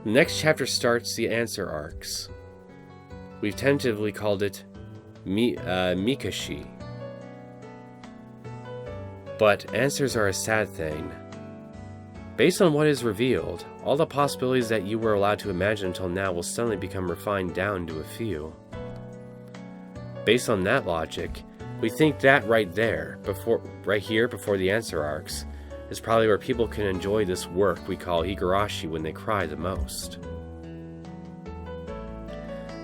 the next chapter starts the answer arcs. We've tentatively called it Mikashi. But answers are a sad thing. Based on what is revealed, all the possibilities that you were allowed to imagine until now will suddenly become refined down to a few. Based on that logic, we think that right here before the answer arcs, is probably where people can enjoy this work we call Higurashi when they cry the most.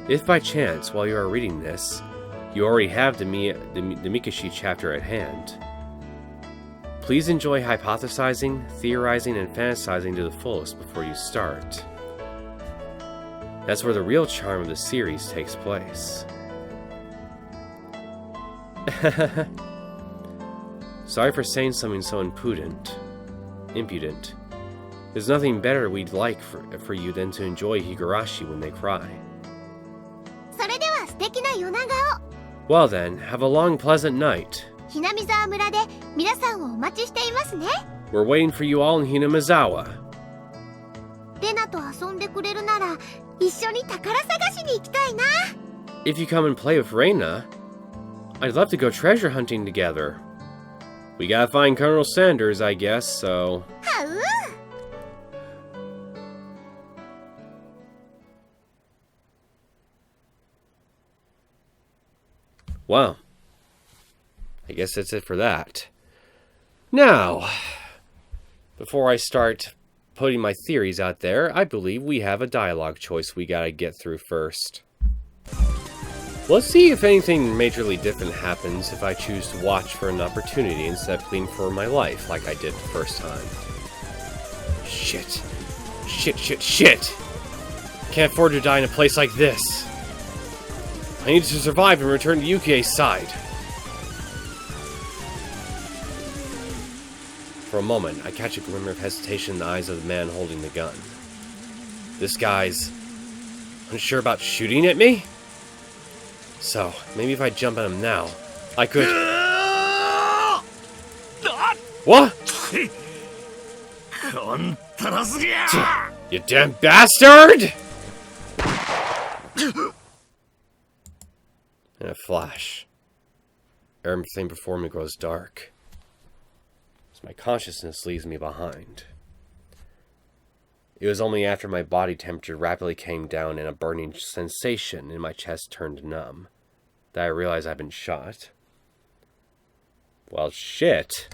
If by chance, while you are reading this, you already have the Mikashi chapter at hand, please enjoy hypothesizing, theorizing, and fantasizing to the fullest before you start. That's where the real charm of the series takes place. Sorry for saying something so impudent. There's nothing better we'd like for you than to enjoy Higurashi when they cry. それでは素敵な夜長を。 Well then, have a long pleasant night. ひなみざわ村で皆さんをお待ちしていますね。 We're waiting for you all in Hinamizawa. レナと遊んでくれるなら一緒に宝探しに行きたいな。 If you come and play with Reina, I'd love to go treasure hunting together. We gotta find Colonel Sanders, I guess, so... はう。 Well, I guess that's it for that. Now, before I start putting my theories out there, I believe we have a dialogue choice we gotta get through first. Let's see if anything majorly different happens if I choose to watch for an opportunity instead of pleading for my life like I did the first time. Shit. Can't afford to die in a place like this. I need to survive and return to Yukie's side. For a moment, I catch a glimmer of hesitation in the eyes of the man holding the gun. This guy's unsure about shooting at me? So, maybe if I jump at him now, I could... What? You damn bastard! In a flash, everything before me grows dark, as my consciousness leaves me behind. It was only after my body temperature rapidly came down and a burning sensation in my chest turned numb that I realized I'd been shot. Well, shit.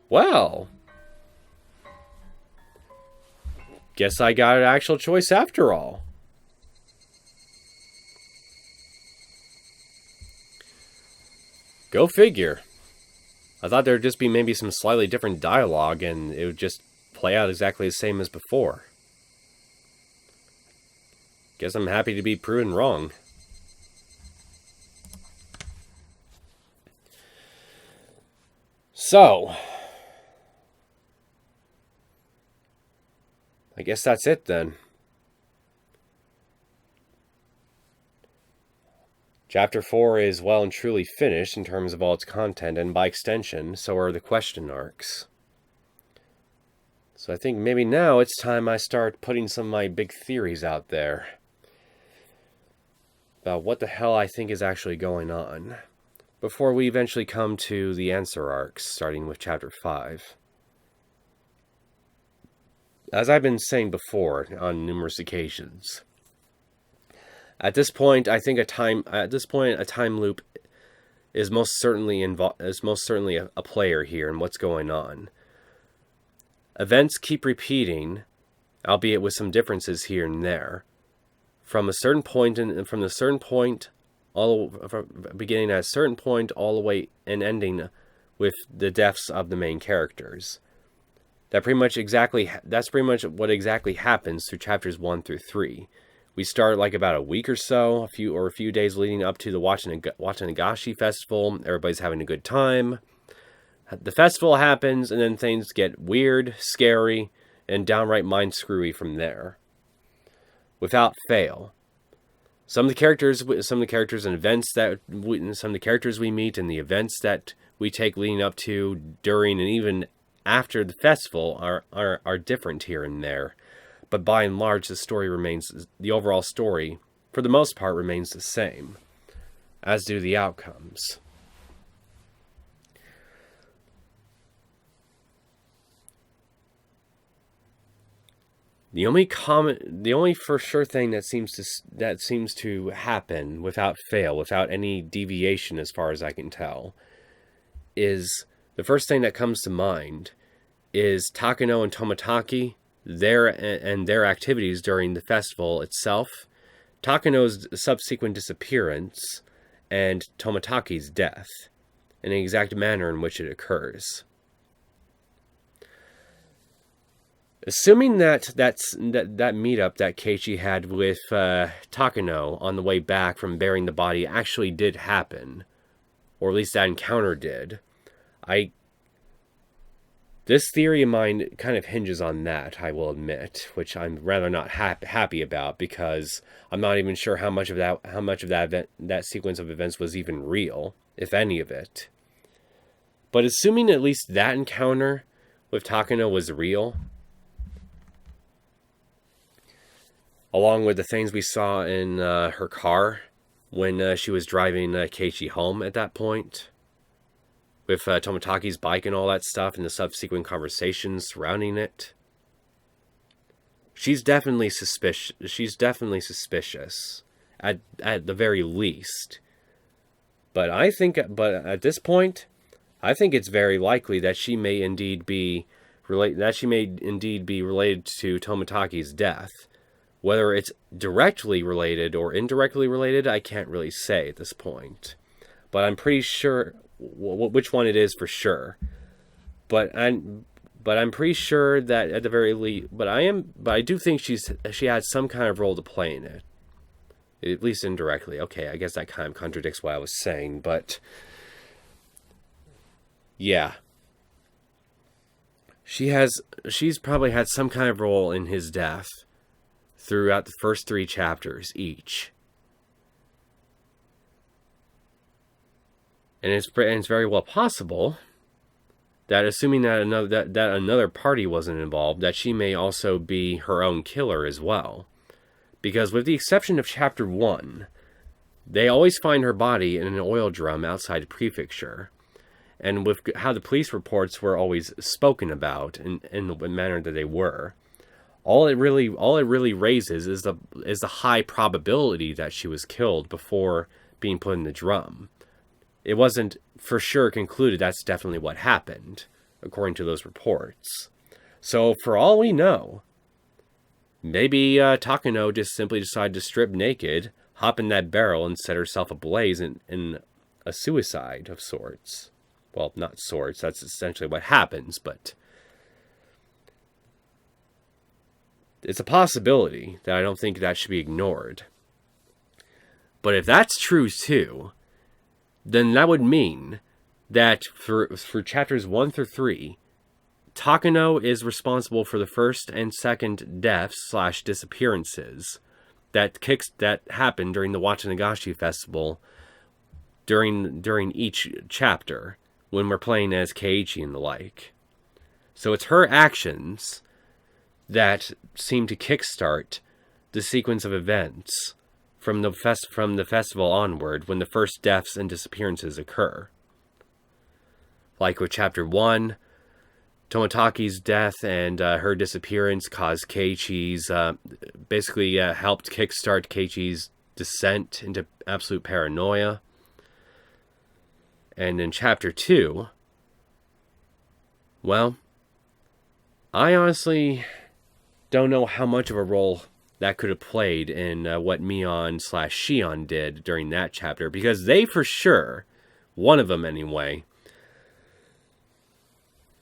Well, guess I got an actual choice after all. Go figure. I thought there'd just be maybe some slightly different dialogue and it would just play out exactly the same as before. Guess I'm happy to be proven wrong. So, I guess that's it then. Chapter 4 is well and truly finished in terms of all its content, and by extension, so are the question arcs. So I think maybe now it's time I start putting some of my big theories out there about what the hell I think is actually going on, before we eventually come to the answer arcs, starting with Chapter 5. As I've been saying before on numerous occasions, at this point, I think a time loop is most certainly a player here in what's going on. Events keep repeating, albeit with some differences here and there, from a certain point beginning at a certain point all the way and ending with the deaths of the main characters. That's pretty much what exactly happens through chapters 1 through 3. We start like about a week or so, a few days leading up to the Watanagashi festival. Everybody's having a good time. The festival happens, and then things get weird, scary, and downright mind-screwy from there. Without fail. Some of the characters and events some of the characters we meet and the events that we take leading up to, during, and even after the festival are different here and there. But by and large, the overall story, for the most part, remains the same, as do the outcomes. The only for sure thing that seems to happen without fail, without any deviation as far as I can tell, is the first thing that comes to mind is Takano and Tomataki, their activities during the festival itself, Takano's subsequent disappearance, and Tomataki's death, and the exact manner in which it occurs. Assuming that meetup that Keiichi had with Takano on the way back from burying the body actually did happen, or at least that encounter did, this theory of mine kind of hinges on that, I will admit, which I'm rather not happy about, because I'm not even sure how much of that sequence of events was even real, if any of it. But assuming at least that encounter with Takano was real, along with the things we saw in her car when she was driving Keiichi home at that point, with Tomataki's bike and all that stuff, and the subsequent conversations surrounding it, she's definitely suspicious. She's definitely suspicious, at the very least. But at this point, I think it's very likely that she may indeed be related to Tomataki's death. Whether it's directly related or indirectly related, I can't really say at this point. But I'm pretty sure which one it is for sure. But I'm pretty sure that at the very least. But I do think she had some kind of role to play in it, at least indirectly. Okay, I guess that kind of contradicts what I was saying, but yeah. She's probably had some kind of role in his death throughout the first 3 chapters each. And it's very well possible that, assuming that another party wasn't involved, that she may also be her own killer as well. Because with the exception of chapter 1, they always find her body in an oil drum outside the prefecture. And with how the police reports were always spoken about in the manner that they were, all it really raises is the high probability that she was killed before being put in the drum. It wasn't for sure concluded that's definitely what happened, according to those reports. So for all we know, maybe Takano just simply decided to strip naked, hop in that barrel, and set herself ablaze in a suicide of sorts. Well, not sorts, that's essentially what happens, but it's a possibility that I don't think that should be ignored. But if that's true too, then that would mean that for chapters 1 through 3, Takano is responsible for the first and second deaths / disappearances that happened during the Watanagashi festival during each chapter when we're playing as Keiichi and the like. So it's her actions that seem to kickstart the sequence of events from the festival onward, when the first deaths and disappearances occur. Like with chapter 1, Tomataki's death and her disappearance caused Keiichi's, basically helped kickstart Keiichi's descent into absolute paranoia. And in chapter 2, well, I honestly don't know how much of a role that could have played in what Mion / Shion did during that chapter, because they for sure, one of them anyway,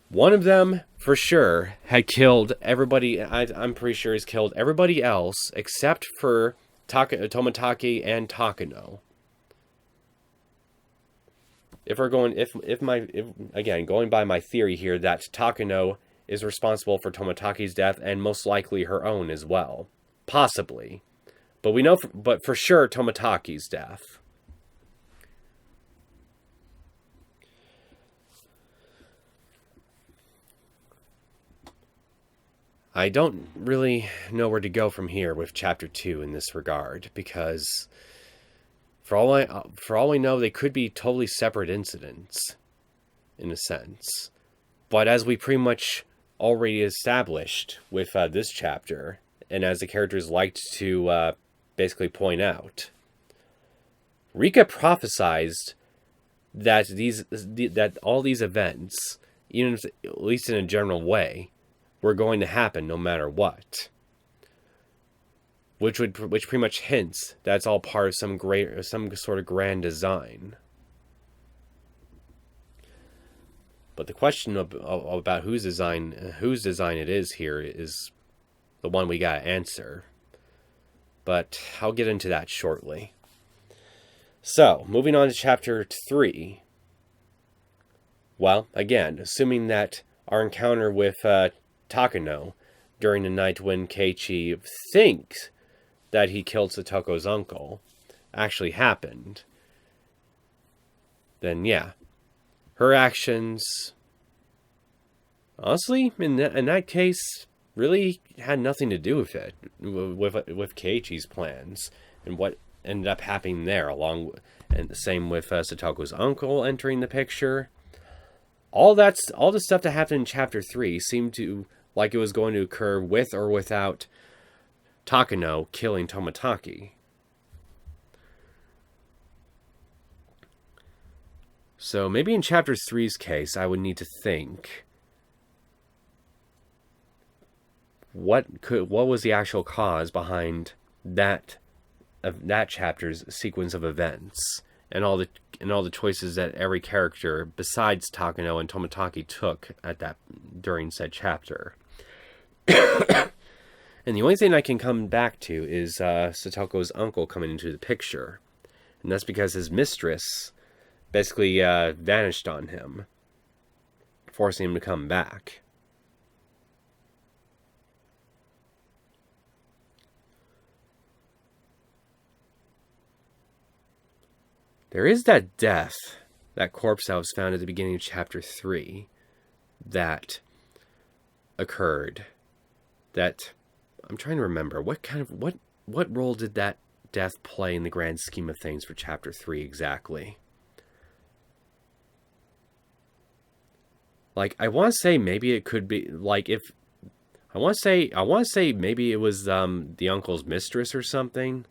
One of them, for sure, had killed everybody. I'm pretty sure he's killed everybody else except for Toмотaki and Takano. Again, going by my theory here that Takano is responsible for Tomotaki's death and most likely her own as well. Possibly. But we know, but for sure, Tomotaki's death. I don't really know where to go from here with Chapter 2 in this regard, because for all we know, they could be totally separate incidents, in a sense. But as we pretty much already established with this chapter, and as the characters liked to basically point out, Rika prophesized that all these events, even if, at least in a general way, were going to happen no matter what. Which pretty much hints that's all part of some sort of grand design. But the question about whose design it is here is the one we gotta answer. But I'll get into that shortly. So, moving on to Chapter 3. Well, again, assuming that our encounter with Takano during the night when Keiichi thinks that he killed Satoko's uncle actually happened, then yeah, her actions, honestly, in that case, really had nothing to do with it, with Keiichi's plans and what ended up happening there, and the same with Satoko's uncle entering the picture. All the stuff that happened in Chapter 3 seemed to like it was going to occur with or without Takano killing Toмотaki. So maybe in Chapter 3's case, I would need to think, what was the actual cause behind that chapter's sequence of events, and all the choices that every character besides Takano and Toмотaki took during said chapter. And the only thing I can come back to is Satoko's uncle coming into the picture. And that's because his mistress basically vanished on him, forcing him to come back. There is that death, that corpse that was found at the beginning of Chapter 3, that occurred. That, I'm trying to remember, what role did that death play in the grand scheme of things for Chapter 3 exactly? Like, I want to say maybe it could be, like, if, I want to say maybe it was the uncle's mistress or something,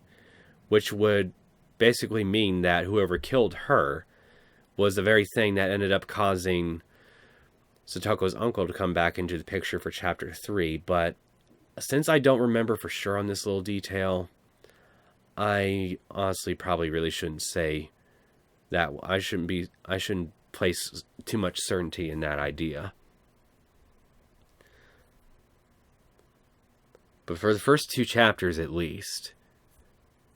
which would basically mean that whoever killed her was the very thing that ended up causing Satoko's uncle to come back into the picture for Chapter 3, but since I don't remember for sure on this little detail, I honestly probably really shouldn't say that. I shouldn't place too much certainty in that idea. But for the first 2 chapters at least,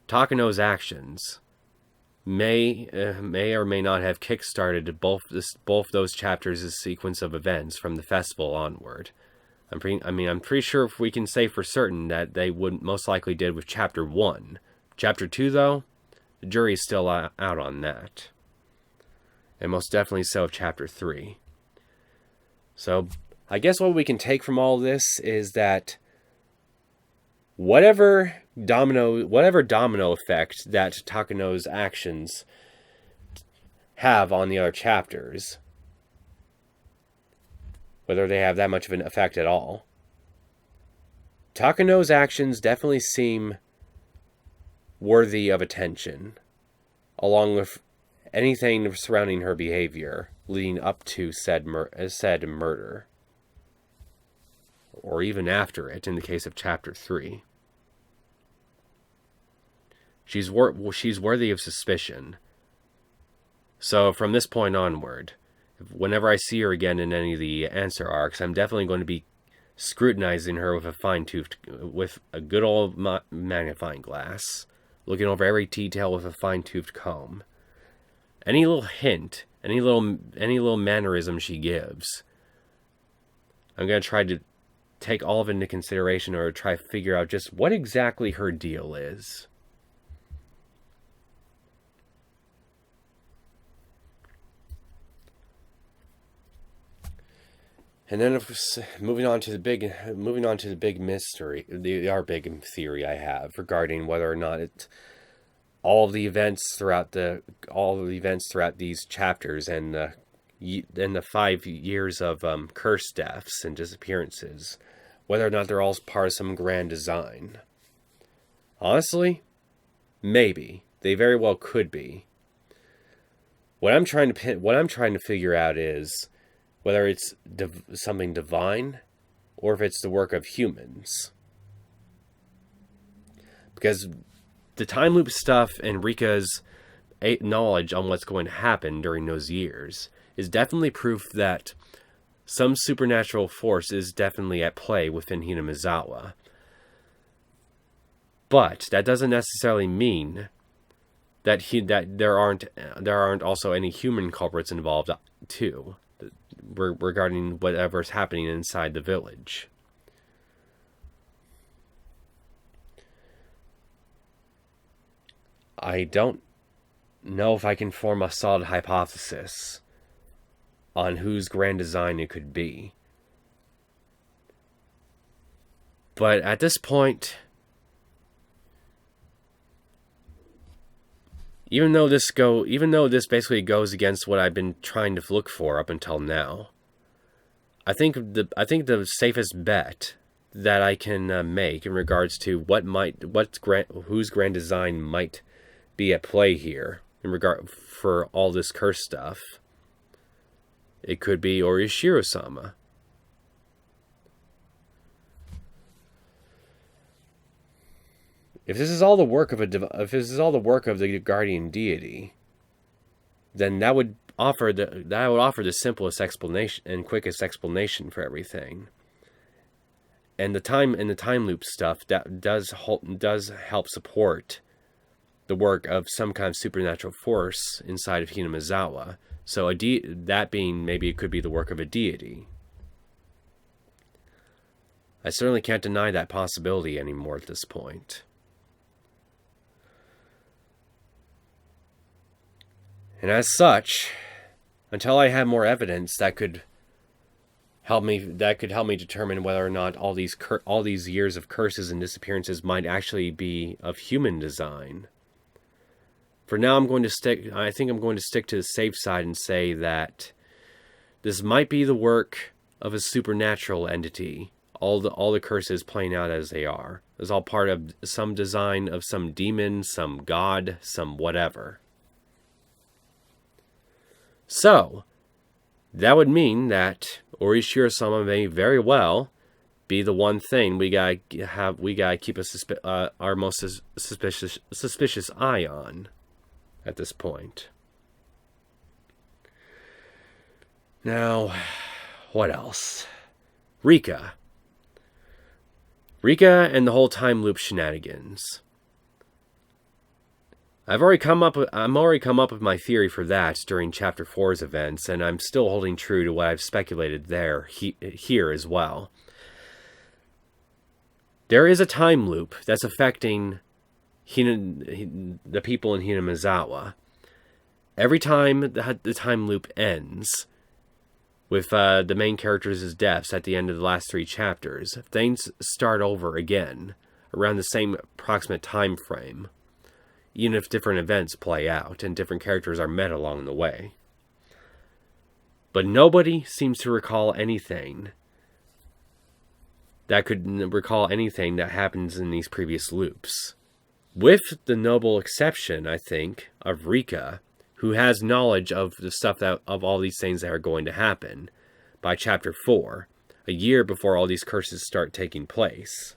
Takano's actions may or may not have kick-started both those chapters' sequence of events from the festival onward. I'm pretty sure if we can say for certain that they would most likely did with Chapter 1. Chapter 2, though, the jury's still out on that. And most definitely so of Chapter 3. So, I guess what we can take from all this is that whatever domino effect that Takano's actions have on the other chapters, whether they have that much of an effect at all, Takano's actions definitely seem worthy of attention, along with anything surrounding her behavior leading up to said murder, or even after it in the case of Chapter 3. She's worthy of suspicion. So from this point onward, whenever I see her again in any of the answer arcs, I'm definitely going to be scrutinizing her with a good old magnifying glass, looking over every detail with a fine-toothed comb. Any little hint, any little mannerism she gives, I'm going to try to take all of it into consideration, or try to figure out just what exactly her deal is. And then, moving on to the big mystery, our big theory I have regarding whether or not all of the events throughout these chapters and the 5 years of curse deaths and disappearances, whether or not they're all part of some grand design. Honestly, maybe they very well could be. What I'm trying to figure out is whether it's something divine, or if it's the work of humans. Because the time loop stuff and Rika's knowledge on what's going to happen during those years is definitely proof that some supernatural force is definitely at play within Hinamizawa. But that doesn't necessarily mean that there aren't also any human culprits involved too, regarding whatever's happening inside the village. I don't know if I can form a solid hypothesis on whose grand design it could be. But at this point, even though this basically goes against what I've been trying to look for up until now, I think the safest bet that I can make in regards to whose grand design might be at play here in regard for all this curse stuff, it could be Orishiro-sama. If this is all the work of the guardian deity, then that would offer the simplest explanation and quickest explanation for everything. And the time loop stuff that does help support the work of some kind of supernatural force inside of Hinamizawa. So that being, maybe it could be the work of a deity. I certainly can't deny that possibility anymore at this point. And as such, until I have more evidence that could help me determine whether or not all these years of curses and disappearances might actually be of human design, for now I'm going to stick to the safe side and say that this might be the work of a supernatural entity. All the curses playing out as they are. It's all part of some design of some demon, some god, some whatever. So, that would mean that Orishiro-sama may very well be the one thing we gotta keep our most suspicious eye on at this point. Now, what else? Rika and the whole time loop shenanigans. I'm already come up with my theory for that during Chapter 4's events, and I'm still holding true to what I've speculated here as well. There is a time loop that's affecting the people in Hinamizawa. Every time the time loop ends, with the main characters' deaths at the end of the last 3 chapters, things start over again, around the same approximate time frame, even if different events play out and different characters are met along the way. But nobody seems to recall anything that happens in these previous loops. With the noble exception, I think, of Rika, who has knowledge of the stuff of all these things that are going to happen by Chapter 4, a year before all these curses start taking place.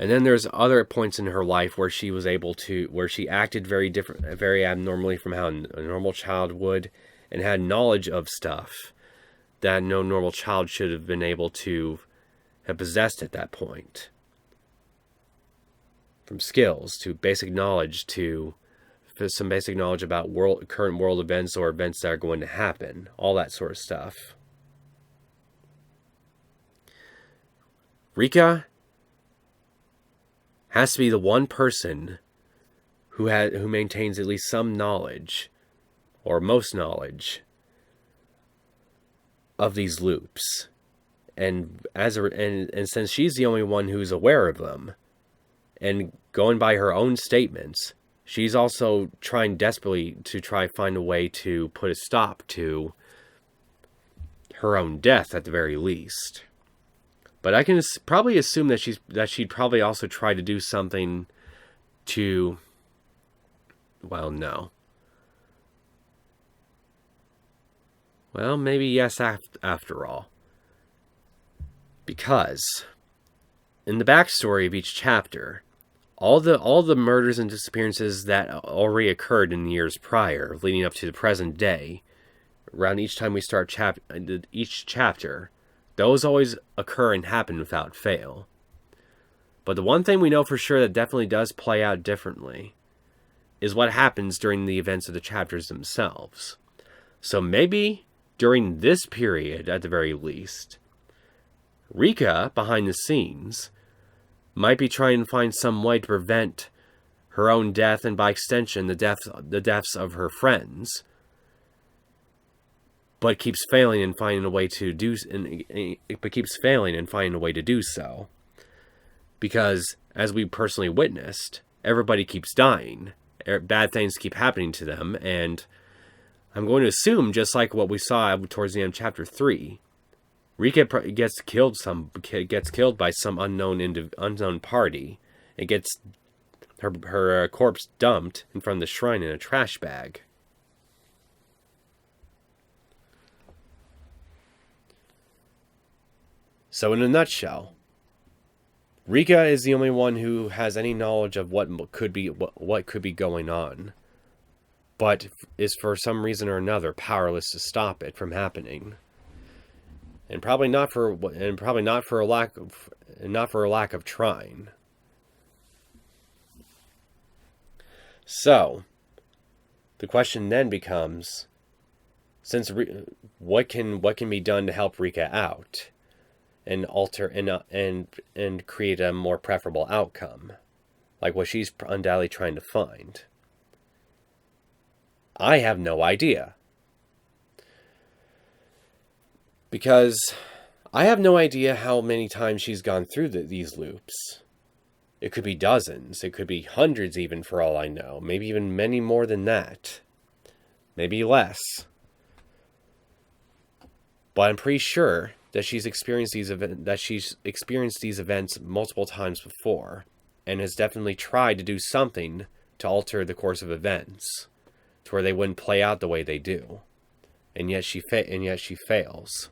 And then there's other points in her life where she was able to, where she acted very abnormally from how a normal child would, and had knowledge of stuff that no normal child should have been able to have possessed at that point. From skills to basic knowledge to some basic knowledge about current world events or events that are going to happen. All that sort of stuff. Rika has to be the one person who maintains at least some knowledge, or most knowledge, of these loops. And since she's the only one who's aware of them, and going by her own statements, she's also trying desperately to find a way to put a stop to her own death at the very least. But I can probably assume that she'd probably also try to do something to, well, no. Well, maybe yes after all. Because in the backstory of each chapter, all the murders and disappearances that already occurred in the years prior, leading up to the present day, around each time we start each chapter, those always occur and happen without fail. But the one thing we know for sure that definitely does play out differently is what happens during the events of the chapters themselves. So maybe during this period, at the very least, Rika, behind the scenes, might be trying to find some way to prevent her own death, and by extension the deaths of her friends, but keeps failing and finding a way to do so. Because, as we personally witnessed, everybody keeps dying. Bad things keep happening to them, and I'm going to assume, just like what we saw towards the end of Chapter 3, Rika gets killed by some unknown party. It gets her corpse dumped in front of the shrine in a trash bag. So in a nutshell, Rika is the only one who has any knowledge of what could be going on, but is for some reason or another powerless to stop it from happening. And probably not for a lack of trying. So, the question then becomes, what can be done to help Rika out, and alter and create a more preferable outcome, like what she's undoubtedly trying to find? I have no idea. Because I have no idea how many times she's gone through these loops. It could be dozens. It could be hundreds even, for all I know. Maybe even many more than that. Maybe less. But I'm pretty sure that she's experienced these events multiple times before, and has definitely tried to do something to alter the course of events, to where they wouldn't play out the way they do. And yet she fails.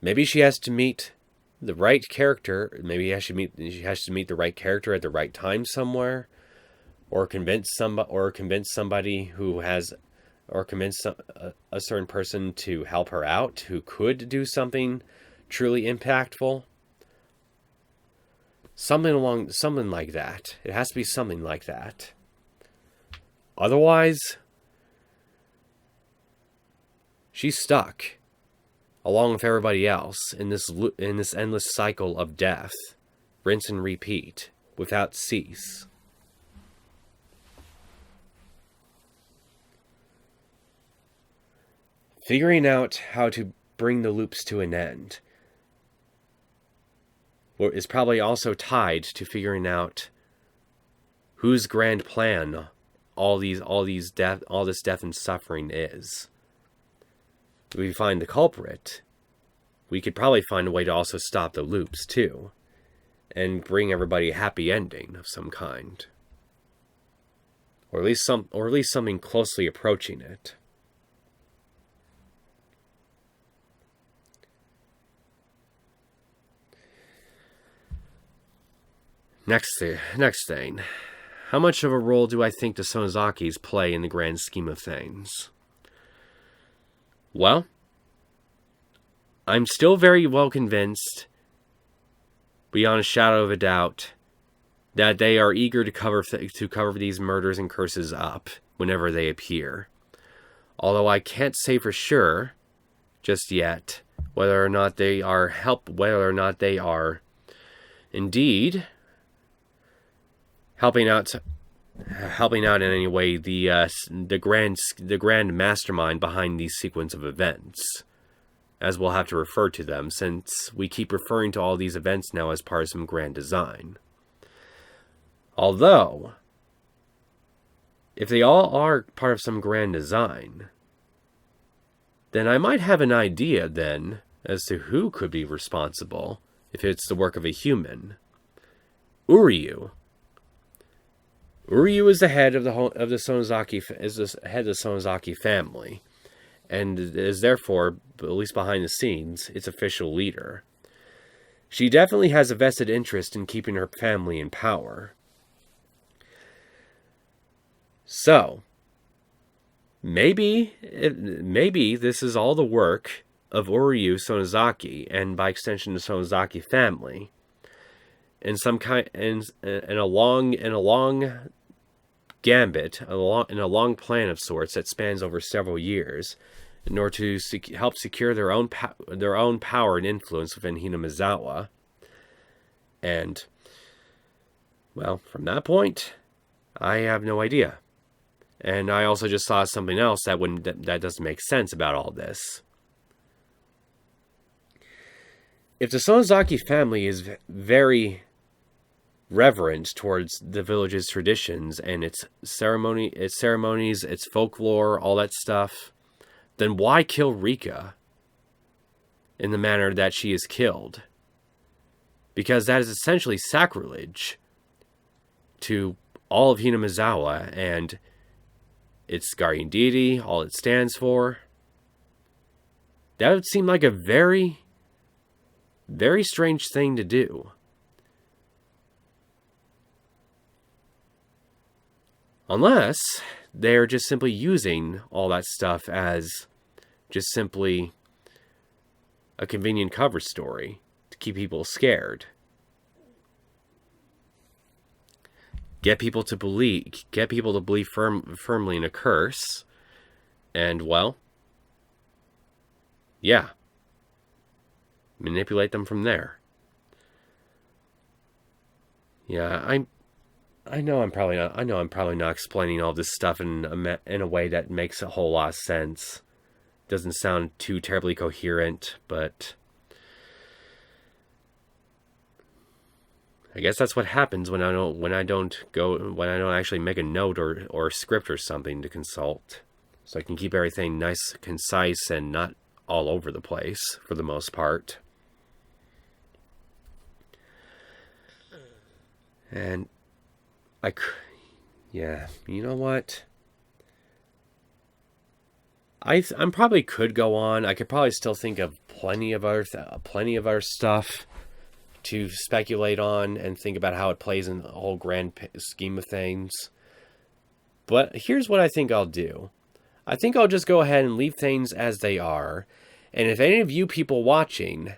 Maybe she has to meet the right character. Maybe she has to meet the right character at the right time somewhere, or convince somebody who has, or convince a certain person to help her out who could do something truly impactful. Something like that. It has to be something like that. Otherwise, she's stuck, along with everybody else, in this endless cycle of death, rinse and repeat, without cease. Figuring out how to bring the loops to an end is probably also tied to figuring out whose grand plan all this death and suffering is. If we find the culprit, we could probably find a way to also stop the loops too, and bring everybody a happy ending of some kind, or at least something closely approaching it. Next thing. How much of a role do I think the Sonozakis play in the grand scheme of things? Well, I'm still very well convinced, beyond a shadow of a doubt, that they are eager to cover these murders and curses up whenever they appear. Although I can't say for sure just yet whether or not they are indeed helping out in any way the grand mastermind behind these sequence of events, as we'll have to refer to them, since we keep referring to all these events now as part of some grand design. Although, if they all are part of some grand design, then I might have an idea then as to who could be responsible if it's the work of a human. Uryu. Uryu is the head of the Sonozaki family, and is therefore, at least behind the scenes, its official leader. She definitely has a vested interest in keeping her family in power. So, maybe this is all the work of Uryu Sonozaki, and by extension the Sonozaki family, in some kind, in a long gambit, in a long plan of sorts that spans over several years, in order to help secure their own power and influence within Hinamizawa. And, well, from that point, I have no idea. And I also just saw something else that doesn't make sense about all this. If the Sonozaki family is very reverent towards the village's traditions and its ceremonies, its folklore, all that stuff, then why kill Rika in the manner that she is killed? Because that is essentially sacrilege to all of Hinamizawa and its guardian deity, all it stands for. That would seem like a very, very strange thing to do. Unless they're just simply using all that stuff as just simply a convenient cover story to keep people scared. Get people to believe firmly in a curse. And, well, yeah. Manipulate them from there. Yeah, I know I'm probably not explaining all this stuff in a way that makes a whole lot of sense. Doesn't sound too terribly coherent, but I guess that's what happens when I don't actually make a note or a script or something to consult. So I can keep everything nice, concise, and not all over the place for the most part. And yeah, you know what? I probably could go on. I could probably still think of plenty of other stuff to speculate on and think about how it plays in the whole grand scheme of things. But here's what I think I'll do. I think I'll just go ahead and leave things as they are. And if any of you people watching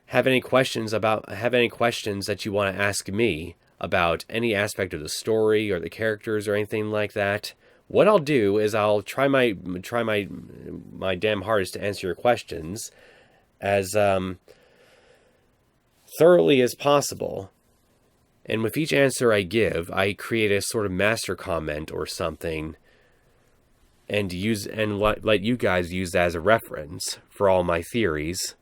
have any questions that you want to ask me about any aspect of the story or the characters or anything like that, what I'll do is I'll try my damn hardest to answer your questions as thoroughly as possible. And with each answer I give, I create a sort of master comment or something, and let you guys use that as a reference for all my theories,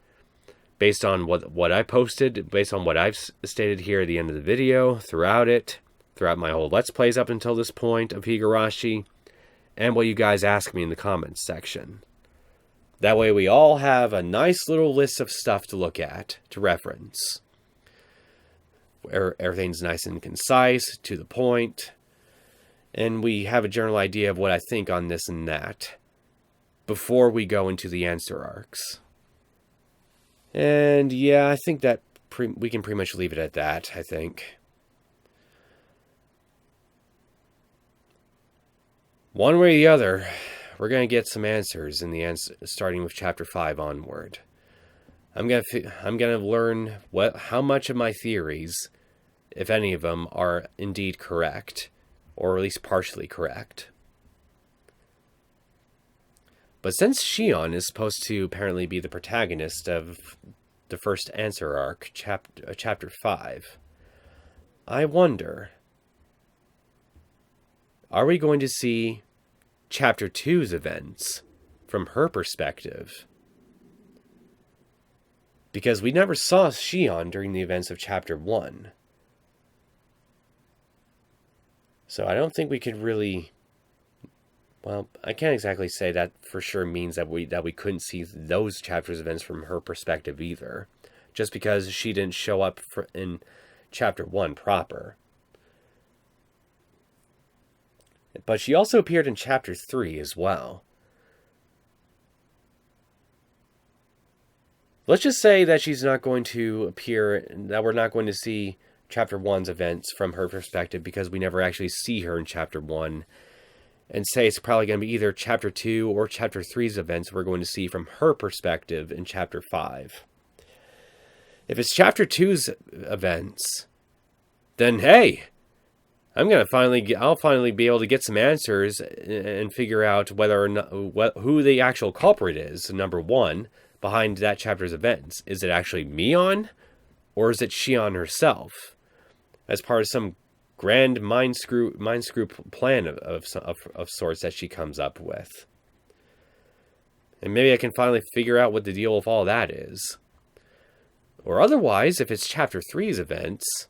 based on what I posted, based on what I've stated here at the end of the video, throughout my whole Let's Plays up until this point of Higurashi, and what you guys ask me in the comments section. That way we all have a nice little list of stuff to look at, to reference. Where everything's nice and concise, to the point, and we have a general idea of what I think on this and that, before we go into the answer arcs. And yeah, I think that we can pretty much leave it at that, I think. One way or the other, we're going to get some answers in the end, starting with Chapter 5 onward. I'm going to learn how much of my theories, if any of them, are indeed correct, or at least partially correct. But since Shion is supposed to apparently be the protagonist of the first answer arc, Chapter 5, I wonder, are we going to see Chapter 2's events from her perspective? Because we never saw Shion during the events of Chapter 1. So I don't think we could really... Well, I can't exactly say that for sure means that we couldn't see those chapters' events from her perspective either. Just because she didn't show up in Chapter 1 proper. But she also appeared in Chapter 3 as well. Let's just say that she's not going to appear, that we're not going to see Chapter 1's events from her perspective because we never actually see her in Chapter 1. And say it's probably going to be either Chapter 2 or Chapter 3's events we're going to see from her perspective in Chapter 5. If it's Chapter 2's events, then hey, I'll finally be able to get some answers and figure out whether or not who the actual culprit is. Number one, behind that chapter's events, is it actually Mion, or is it Shion herself, as part of some grand mind screw plan of sorts that she comes up with? And maybe I can finally figure out what the deal with all that is. Or otherwise, if it's Chapter 3's events,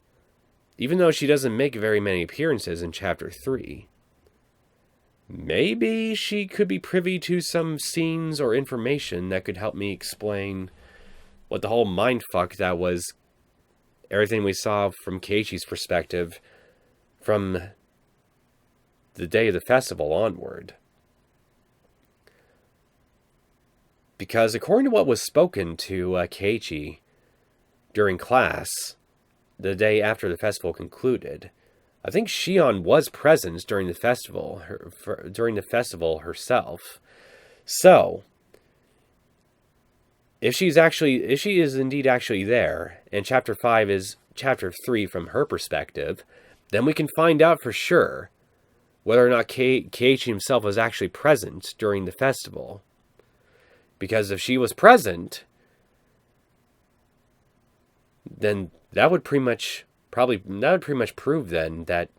even though she doesn't make very many appearances in Chapter 3, maybe she could be privy to some scenes or information that could help me explain what the whole mindfuck that was everything we saw from Keiichi's perspective from the day of the festival onward. Because according to what was spoken to Keiichi during class the day after the festival concluded, I think Shion was present during the festival herself. So, if she is indeed actually there, and Chapter 5 is Chapter 3 from her perspective, then we can find out for sure whether or not Keiichi himself was actually present during the festival. Because if she was present, then that would pretty much prove then that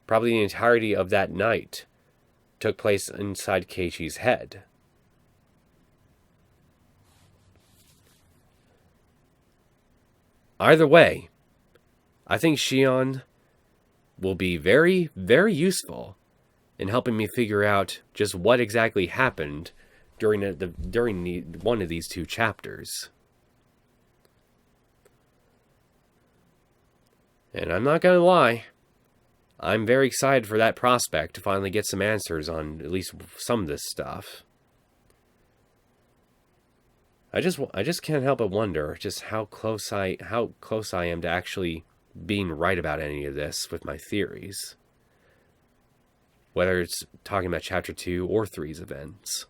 probably the entirety of that night took place inside Keiichi's head. Either way, I think Shion will be very, very useful in helping me figure out just what exactly happened during one of these two chapters. And I'm not going to lie, I'm very excited for that prospect to finally get some answers on at least some of this stuff. I just can't help but wonder just how close I am to actually being right about any of this with my theories. Whether it's talking about Chapter 2 or 3's events.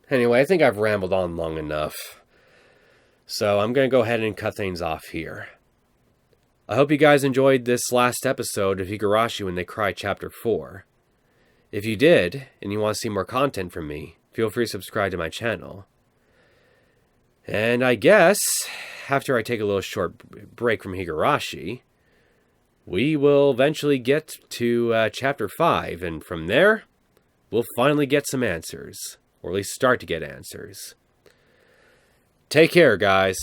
Anyway, I think I've rambled on long enough. So I'm going to go ahead and cut things off here. I hope you guys enjoyed this last episode of Higurashi When They Cry Chapter 4. If you did, and you want to see more content from me, feel free to subscribe to my channel. And I guess, after I take a little short break from Higurashi, we will eventually get to Chapter 5, and from there, we'll finally get some answers. Or at least start to get answers. Take care, guys.